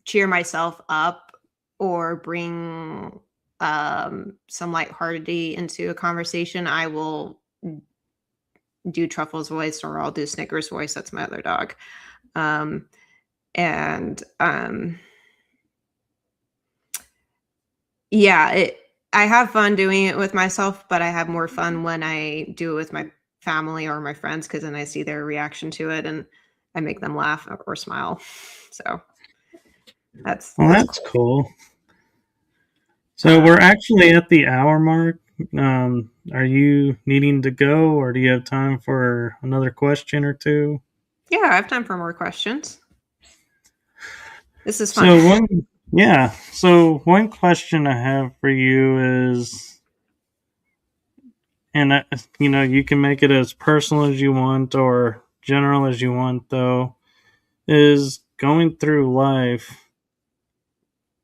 cheer myself up or bring some lightheartedly into a conversation, I will do Truffle's voice or I'll do Snickers' voice. That's my other dog. Um, and Yeah, I have fun doing it with myself, but I have more fun when I do it with my family or my friends because then I see their reaction to it and I make them laugh or smile. So Well, that's that's cool. cool. So Uh, we're actually at the hour mark. Are you needing to go, or do you have time for another question or two? yeah, I have time for more questions. This is fun. So yeah. So one question I have for you is, and you can make it as personal as you want or general as you want, though, is going through life.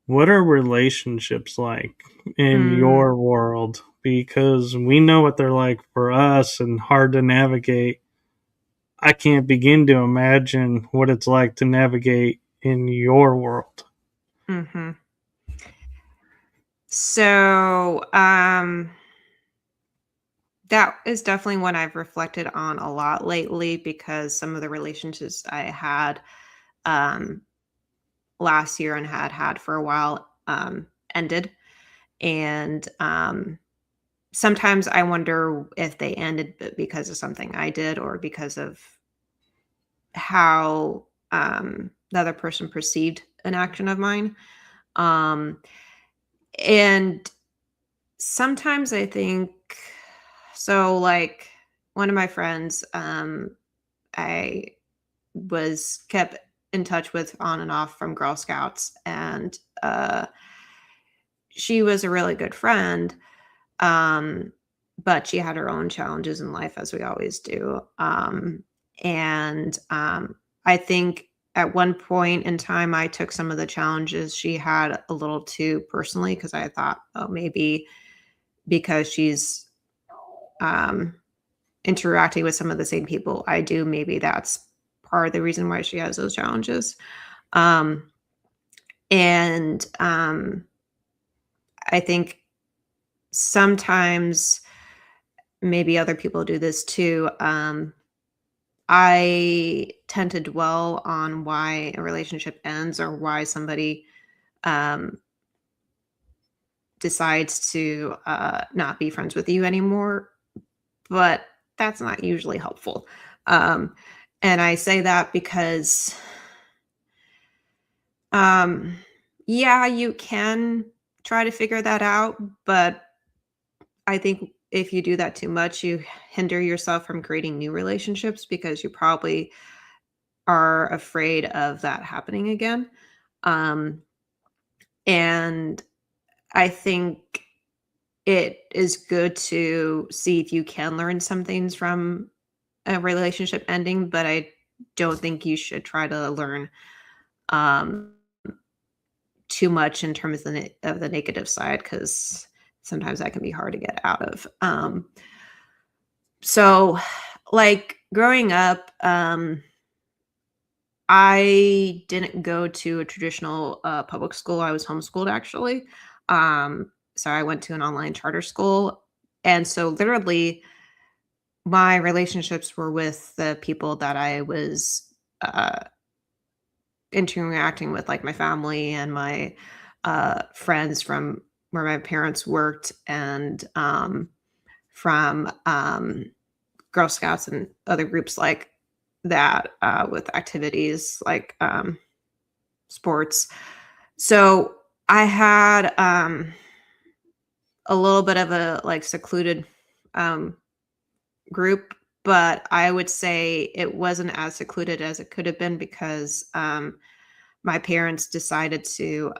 What are relationships like in Mm, your world? Because we know what they're like for us and hard to navigate. I can't begin to imagine what it's like to navigate in your world. hmm So that is definitely one I've reflected on a lot lately because some of the relationships I had last year and had for a while ended. And sometimes I wonder if they ended because of something I did or because of how the other person perceived an action of mine. Um, and sometimes I think so, like one of my friends, I was kept in touch with on and off from Girl Scouts, and she was a really good friend. Um, but she had her own challenges in life, as we always do. And I think at one point in time, I took some of the challenges she had a little too personally because I thought, oh, maybe because she's um, interacting with some of the same people I do, maybe that's part of the reason why she has those challenges. Um, and I think sometimes maybe other people do this too. I tend to dwell on why a relationship ends or why somebody um, decides to not be friends with you anymore, but that's not usually helpful. Um, and I say that because, um, yeah, you can try to figure that out, but I think if you do that too much, you hinder yourself from creating new relationships because you probably are afraid of that happening again. Um, and I think it is good to see if you can learn some things from a relationship ending, but I don't think you should try to learn um, too much in terms of the negative side because sometimes that can be hard to get out of. So, like growing up, I didn't go to a traditional public school. I was homeschooled actually. So I went to an online charter school. And so, literally, my relationships were with the people that I was uh, interacting with, like my family and my friends from where my parents worked, and from Girl Scouts and other groups like that with activities like sports. So I had a little bit of a like secluded um, group, but I would say it wasn't as secluded as it could have been because my parents decided to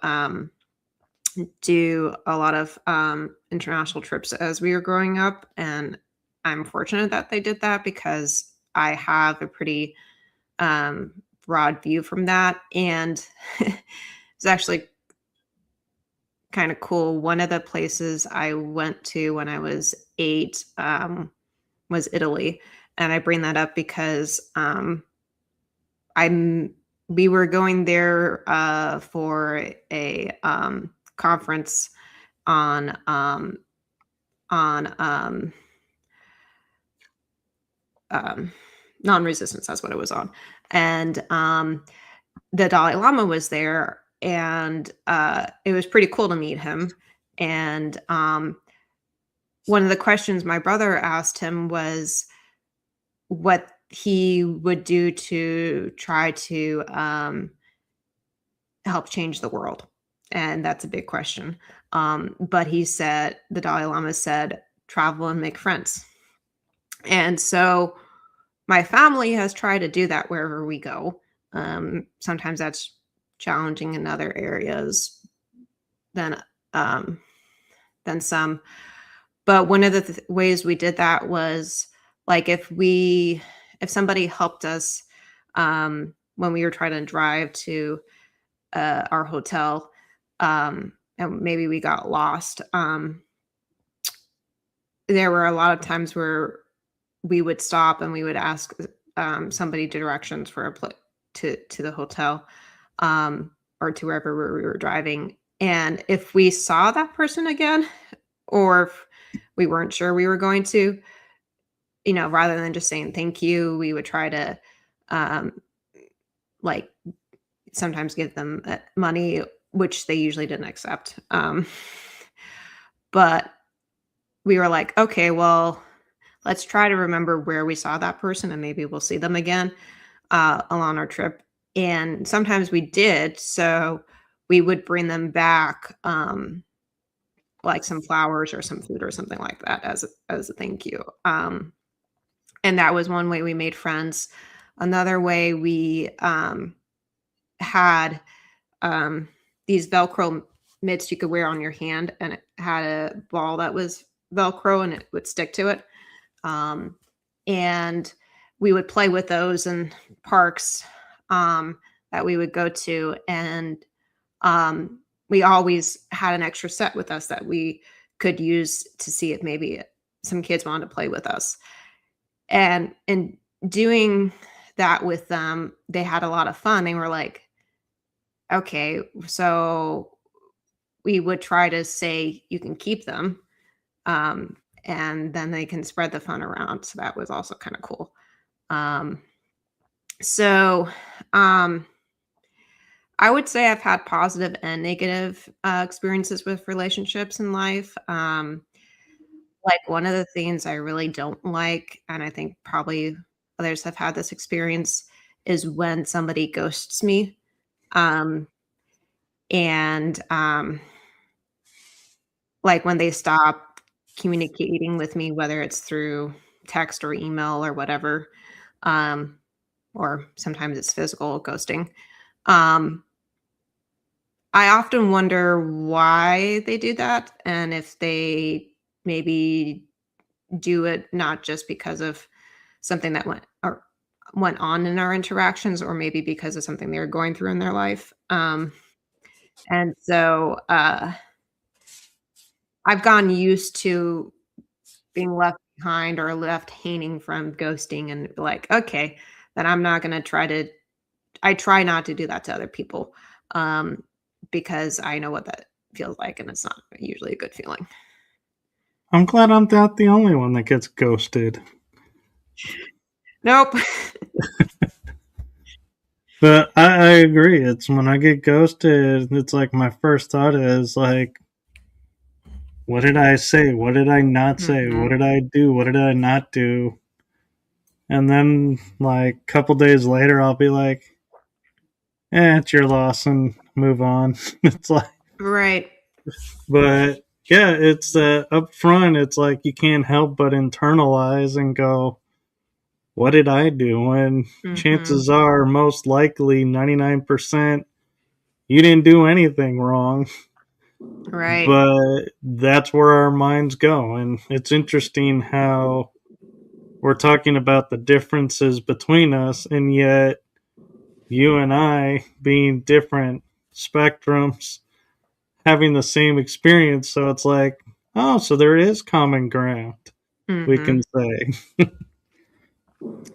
do a lot of international trips as we were growing up. And I'm fortunate that they did that because I have a pretty um, broad view from that. And it's actually kind of cool. One of the places I went to when I was 8 was Italy. And I bring that up because I'm we were going there for a conference on on um, non-resistance. That's what it was on, and the Dalai Lama was there, and it was pretty cool to meet him. And one of the questions my brother asked him was what he would do to try to help change the world. And that's a big question. But he said, the Dalai Lama said, travel and make friends. And so my family has tried to do that wherever we go. Sometimes that's challenging in other areas than um, than some. But one of the ways we did that was like if somebody helped us when we were trying to drive to our hotel, and maybe we got lost. There were a lot of times where we would stop and we would ask somebody directions for to the hotel or to wherever we were driving. And if we saw that person again, or if we weren't sure we were going to, rather than just saying thank you, we would try to um, like sometimes give them money, which they usually didn't accept. But we were like, okay, well, let's try to remember where we saw that person and maybe we'll see them again along our trip. And sometimes we did. So we would bring them back like some flowers or some food or something like that as a thank you. And that was one way we made friends. Another way we had these Velcro mitts you could wear on your hand, and it had a ball that was Velcro and it would stick to it. And we would play with those in parks that we would go to. And we always had an extra set with us that we could use to see if maybe some kids wanted to play with us. And in doing that with them, they had a lot of fun. They were like, okay, so we would try to say you can keep them. And then they can spread the fun around. So that was also kind of cool. So I would say I've had positive and negative experiences with relationships in life. Like one of the things I really don't like, and I think probably others have had this experience, is when somebody ghosts me. Um, and like when they stop communicating with me, whether it's through text or email or whatever, um, or sometimes it's physical ghosting. Um, I often wonder why they do that and if they maybe do it not just because of something that went on in our interactions, or maybe because of something they were going through in their life. And so I've gotten used to being left behind or left hanging from ghosting, and like, okay, then I'm not going to I try not to do that to other people, because I know what that feels like, and it's not usually a good feeling. I'm glad I'm not the only one that gets ghosted. Nope. But I agree. It's when I get ghosted, it's like my first thought is like, what did I say? What did I not say? Mhm. What did I do? What did I not do? And then, like, a couple days later, I'll be like, it's your loss and move on. It's like, Right. but yeah, it's up front, it's like you can't help but internalize and go, what did I do? When Mhm. chances are, most likely, 99%, you didn't do anything wrong. Right. But that's where our minds go. And it's interesting how we're talking about the differences between us, and yet you and I, being different spectrums, having the same experience. So it's like, oh, so there is common ground, we can Mhm. say.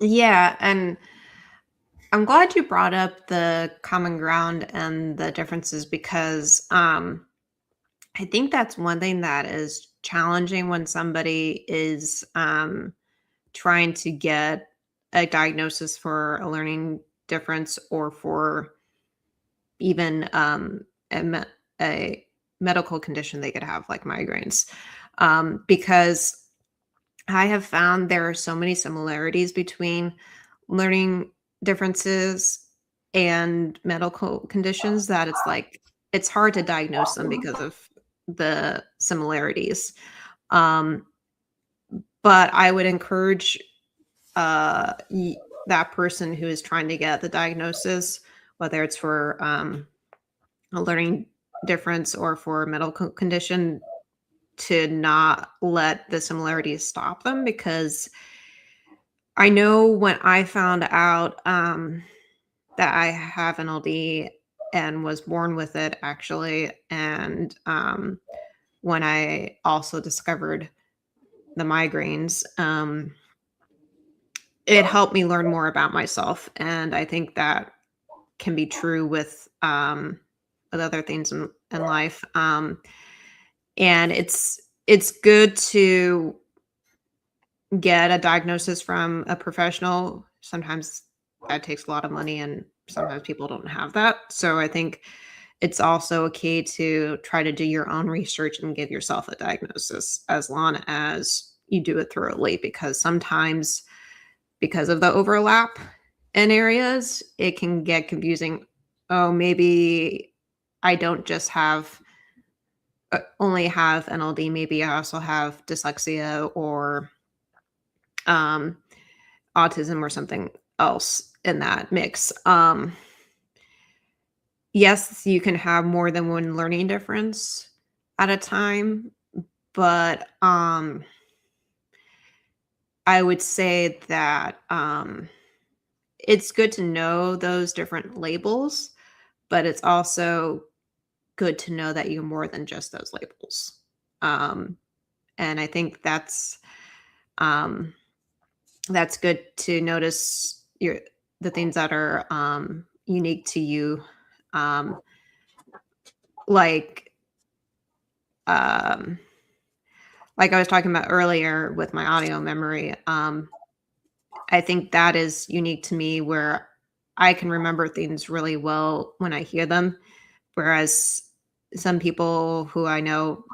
Yeah, and I'm glad you brought up the common ground and the differences because I think that's one thing that is challenging when somebody is trying to get a diagnosis for a learning difference or for even a medical condition they could have, like migraines. Because I have found there are so many similarities between learning differences and medical conditions that it's like it's hard to diagnose them because of the similarities. Um, but I would encourage that person who is trying to get the diagnosis, whether it's for a learning difference or for a medical condition, to not let the similarities stop them, because I know when I found out that I have an LD and was born with it actually, and when I also discovered the migraines, it helped me learn more about myself, and I think that can be true with other things in life. And it's good to get a diagnosis from a professional. Sometimes that takes a lot of money, and sometimes people don't have that. So I think it's also okay to try to do your own research and give yourself a diagnosis as long as you do it thoroughly, because sometimes, because of the overlap in areas, it can get confusing. Oh, maybe I don't just have only have NLD. Maybe I also have dyslexia or um, autism or something else in that mix. Yes, you can have more than one learning difference at a time, but I would say that it's good to know those different labels, but it's also good to know that you're more than just those labels. Um, and I think um, that's good to notice the things that are unique to you, um, like um, like I was talking about earlier with my audio memory. I think that is unique to me, where I can remember things really well when I hear them, whereas some people who I know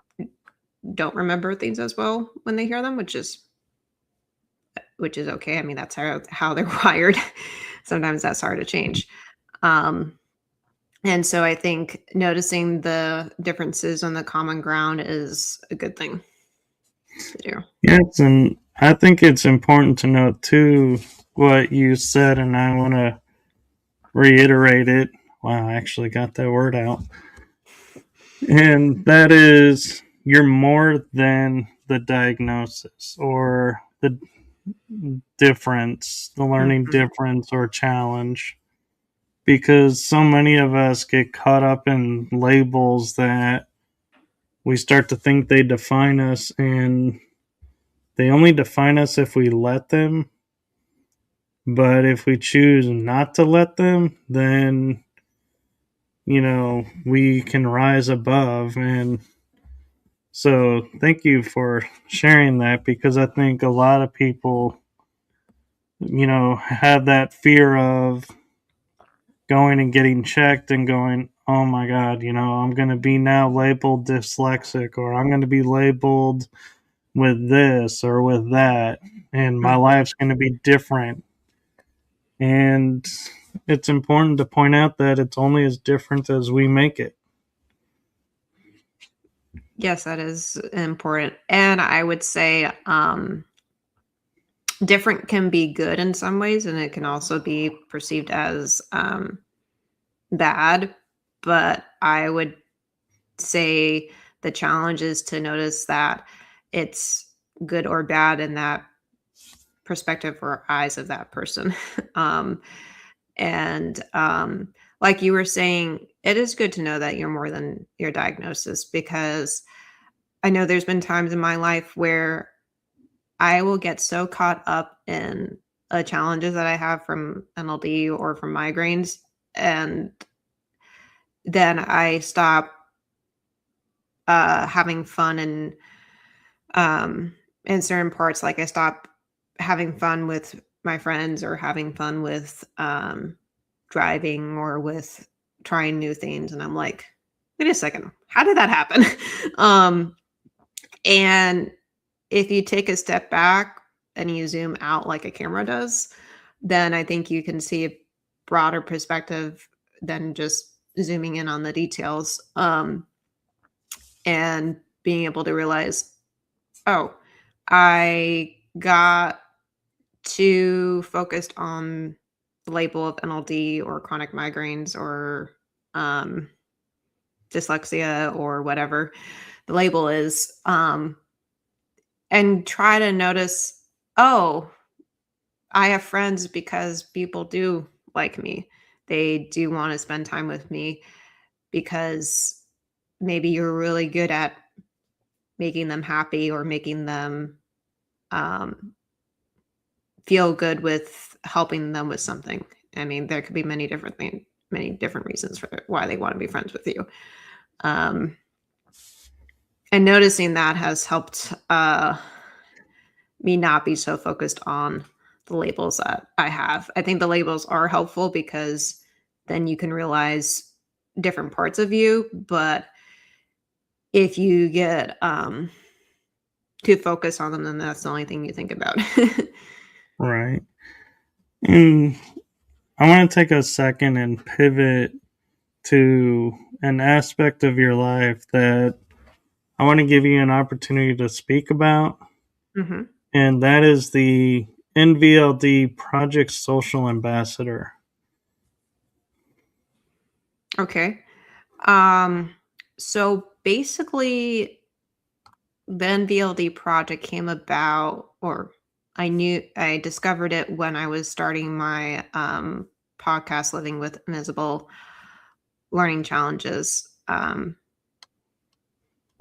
don't remember things as well when they hear them, which is okay. I mean, that's how they're wired. Sometimes that's hard to change. Um, and so I think noticing the differences on the common ground is a good thing to do. Yes, and I think it's important to note too what you said, and I want to reiterate it. Wow, I actually got that word out. And that is, you're more than the diagnosis or the difference, the learning Mhm. difference or challenge. Because so many of us get caught up in labels that we start to think they define us, and they only define us if we let them. But if we choose not to let them, then, we can rise above. And so thank you for sharing that, because I think a lot of people, have that fear of going and getting checked and going, oh my God, I'm going to be now labeled dyslexic, or I'm going to be labeled with this or with that, and my Mhm. life's going to be different. And it's important to point out that it's only as different as we make it. Yes, that is important. And I would say different can be good in some ways, and it can also be perceived as bad. But I would say the challenge is to notice that it's good or bad in that perspective or eyes of that person. um, and like you were saying, it is good to know that you're more than your diagnosis, because I know there's been times in my life where I will get so caught up in challenges that I have from NLD or from migraines, and then I stop having fun um, in certain parts. Like I stop having fun with my friends, or having fun with driving, or with trying new things, and I'm like, wait a second, how did that happen? um, and if you take a step back and you zoom out like a camera does, then I think you can see a broader perspective than just zooming in on the details, and being able to realize, oh, I got too focused on the label of NLD or chronic migraines or um, dyslexia or whatever the label is, and try to notice, oh, I have friends because people do like me. They do want to spend time with me, because maybe you're really good at making them happy, or making them um, feel good with helping them with something. I mean, there could be many different reasons for why they want to be friends with you. Um, and noticing that has helped me not be so focused on the labels that I have. I think the labels are helpful because then you can realize different parts of you. But if you get too focused on them, then that's the only thing you think about. Right. And I want to take a second and pivot to an aspect of your life that I want to give you an opportunity to speak about, Mm-hmm. and that is the NVLD Project Social Ambassador. Okay. So basically, the NVLD project came about, or I discovered it when I was starting my podcast, Living with Invisible Learning Challenges,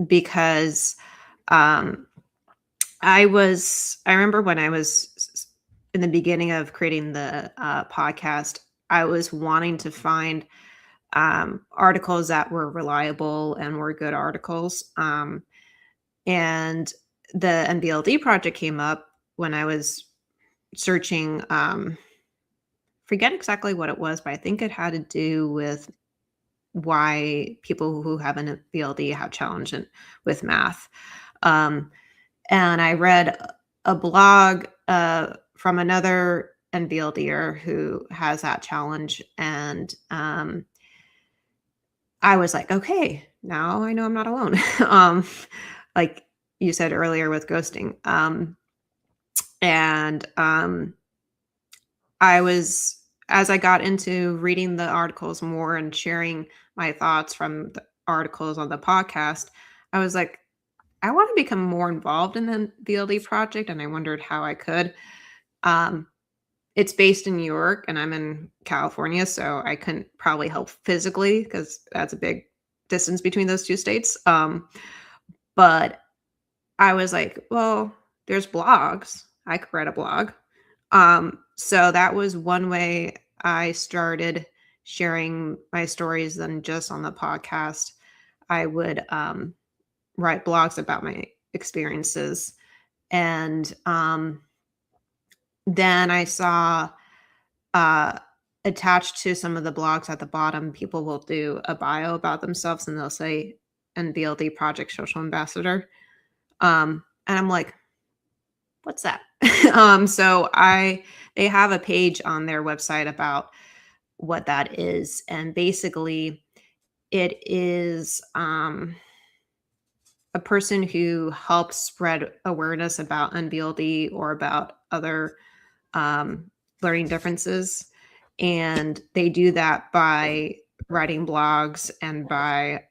because um, I remember when I was in the beginning of creating the podcast, I was wanting to find articles that were reliable and were good articles. And the NVLD project came up when I was searching. Forget exactly what it was, but I think it had to do with why people who have an NVLD have challenge with math. Um, and I read a blog from another NVLDer who has that challenge, and I was like, okay, now I know I'm not alone. Like you said earlier with ghosting. And I was, as I got into reading the articles more and sharing my thoughts from the articles on the podcast, I was like, I want to become more involved in the VLD project. And I wondered how I could. Um, it's based in New York and I'm in California, so I couldn't probably help physically because that's a big distance between those two states. But I was like, well, there's blogs. I could write a blog. So that was one way I started sharing my stories than just on the podcast. I would write blogs about my experiences. And then I saw uh, attached to some of the blogs at the bottom, people will do a bio about themselves and they'll say NVLD Project Social Ambassador. And I'm like, what's that? So they have a page on their website about what that is. And basically it is a person who helps spread awareness about NVLD or about other learning differences. And they do that by writing blogs and by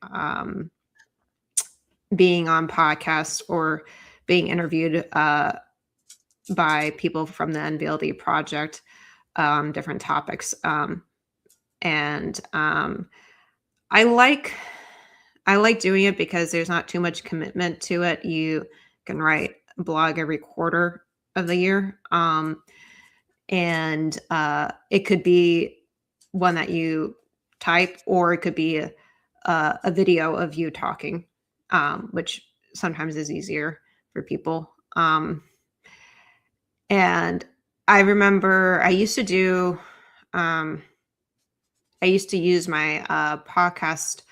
being on podcasts or being interviewed by people from the NVLD project, different topics. And I like doing it because there's not too much commitment to it. You can write a blog every quarter of the year. And it could be one that you type, or it could be a video of you talking, which sometimes is easier for people. And I remember um, I used to use my podcast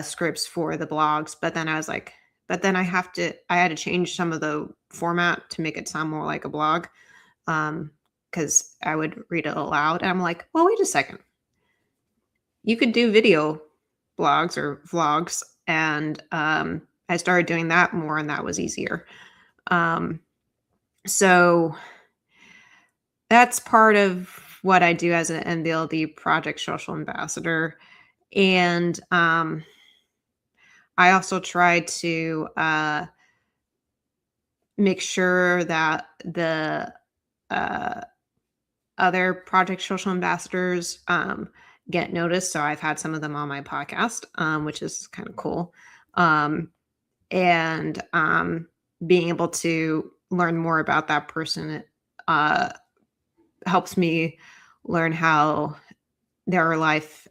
scripts for the blogs, but then I was like, but then I had to change some of the format to make it sound more like a blog. Because I would read it aloud. And I'm like, well, wait a second. You could do video blogs or vlogs. And I started doing that more, and that was easier. So that's part of what I do as an NVLD Project Social Ambassador. And I also try to make sure that the other Project Social Ambassadors get noticed. So I've had some of them on my podcast, which is kind of cool. And being able to learn more about that person helps me learn how their life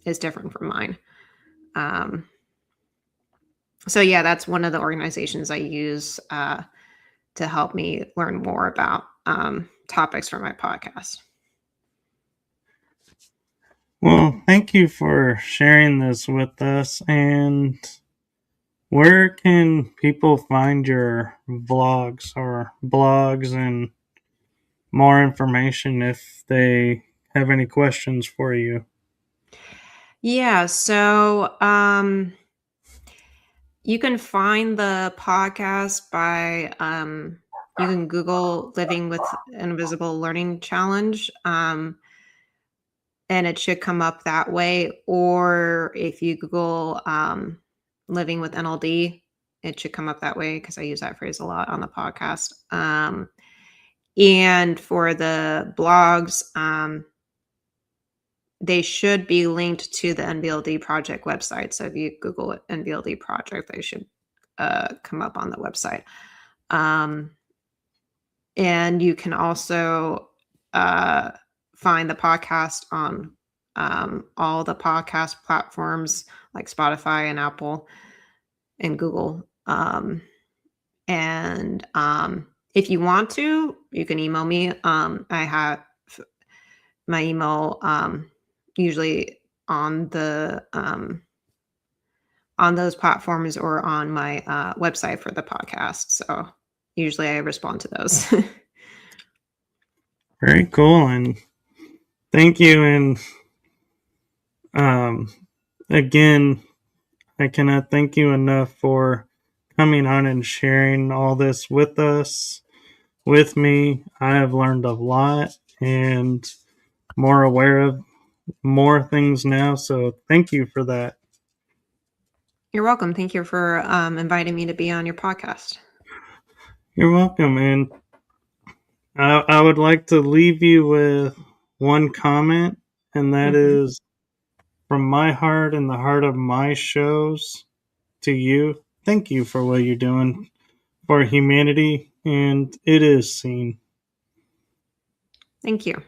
is different from mine. So yeah, that's one of the organizations I use to help me learn more about topics for my podcast. Well, thank you for sharing this with us. And where can people find your vlogs or blogs and more information if they have any questions for you? Yeah, you can find the podcast by you can Google Living with Invisible Learning Challenge. And it should come up that way. Or if you Google living with NLD, it should come up that way because I use that phrase a lot on the podcast. And for the blogs, they should be linked to the NVLD Project website. So if you Google it, NVLD Project, they should come up on the website. And you can also find the podcast on all the podcast platforms like Spotify and Apple and Google. And if you want to, you can email me. I have my email usually on the on those platforms or on my website for the podcast. So usually I respond to those. Very cool. And thank you. And again, I cannot thank you enough for coming on and sharing all this with us, with me. I have learned a lot and more aware of more things now. So thank you for that. You're welcome. Thank you for inviting me to be on your podcast. You're welcome. And I would like to leave you with one comment, and that is from my heart and the heart of my shows to you. Thank you for what you're doing for humanity, and it is seen. Thank you.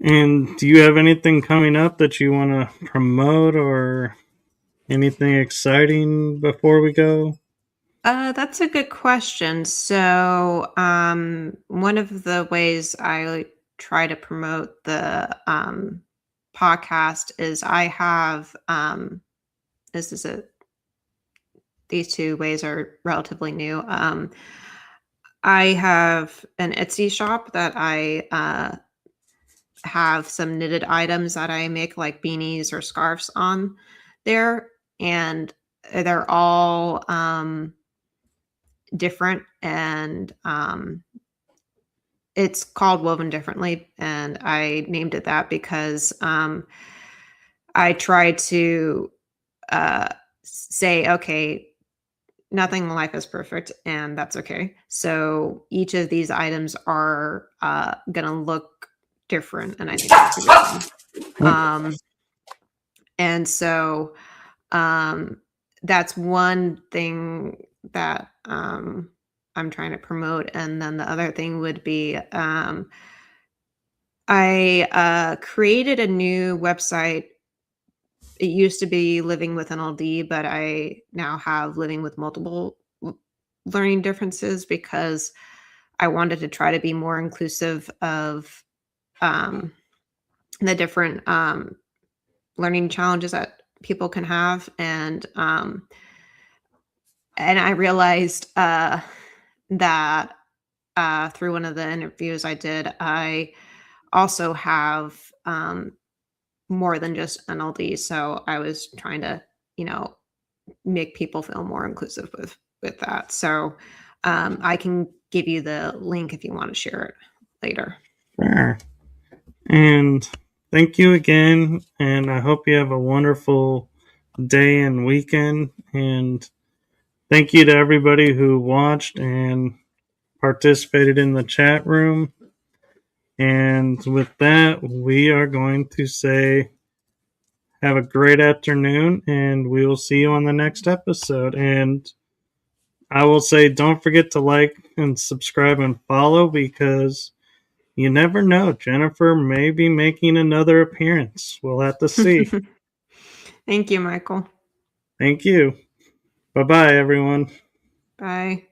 And do you have anything coming up that you want to promote or anything exciting before we go? That's a good question. So, one of the ways I try to promote the podcast is I have this is a these two ways are relatively new. I have an Etsy shop that I have some knitted items that I make, like beanies or scarves on there, and they're all different, and it's called Woven Differently, and I named it that because I try to say, okay, nothing in life is perfect, and that's okay. So each of these items are gonna look different, and I think that's a good thing. And so that's one thing that I'm trying to promote. And then the other thing would be I created a new website. It used to be Living with NLD, but I now have Living with Multiple Learning Differences because I wanted to try to be more inclusive of the different learning challenges that people can have. And I realized that through one of the interviews I did, I also have more than just NLD. So I was trying to, make people feel more inclusive with that. So I can give you the link if you want to share it later. Sure. And thank you again. And I hope you have a wonderful day and weekend. And thank you to everybody who watched and participated in the chat room. And with that, we are going to say have a great afternoon, and we will see you on the next episode. And I will say, don't forget to like and subscribe and follow because you never know. Jennifer may be making another appearance. We'll have to see. Thank you, Michael. Thank you. Bye-bye, everyone. Bye.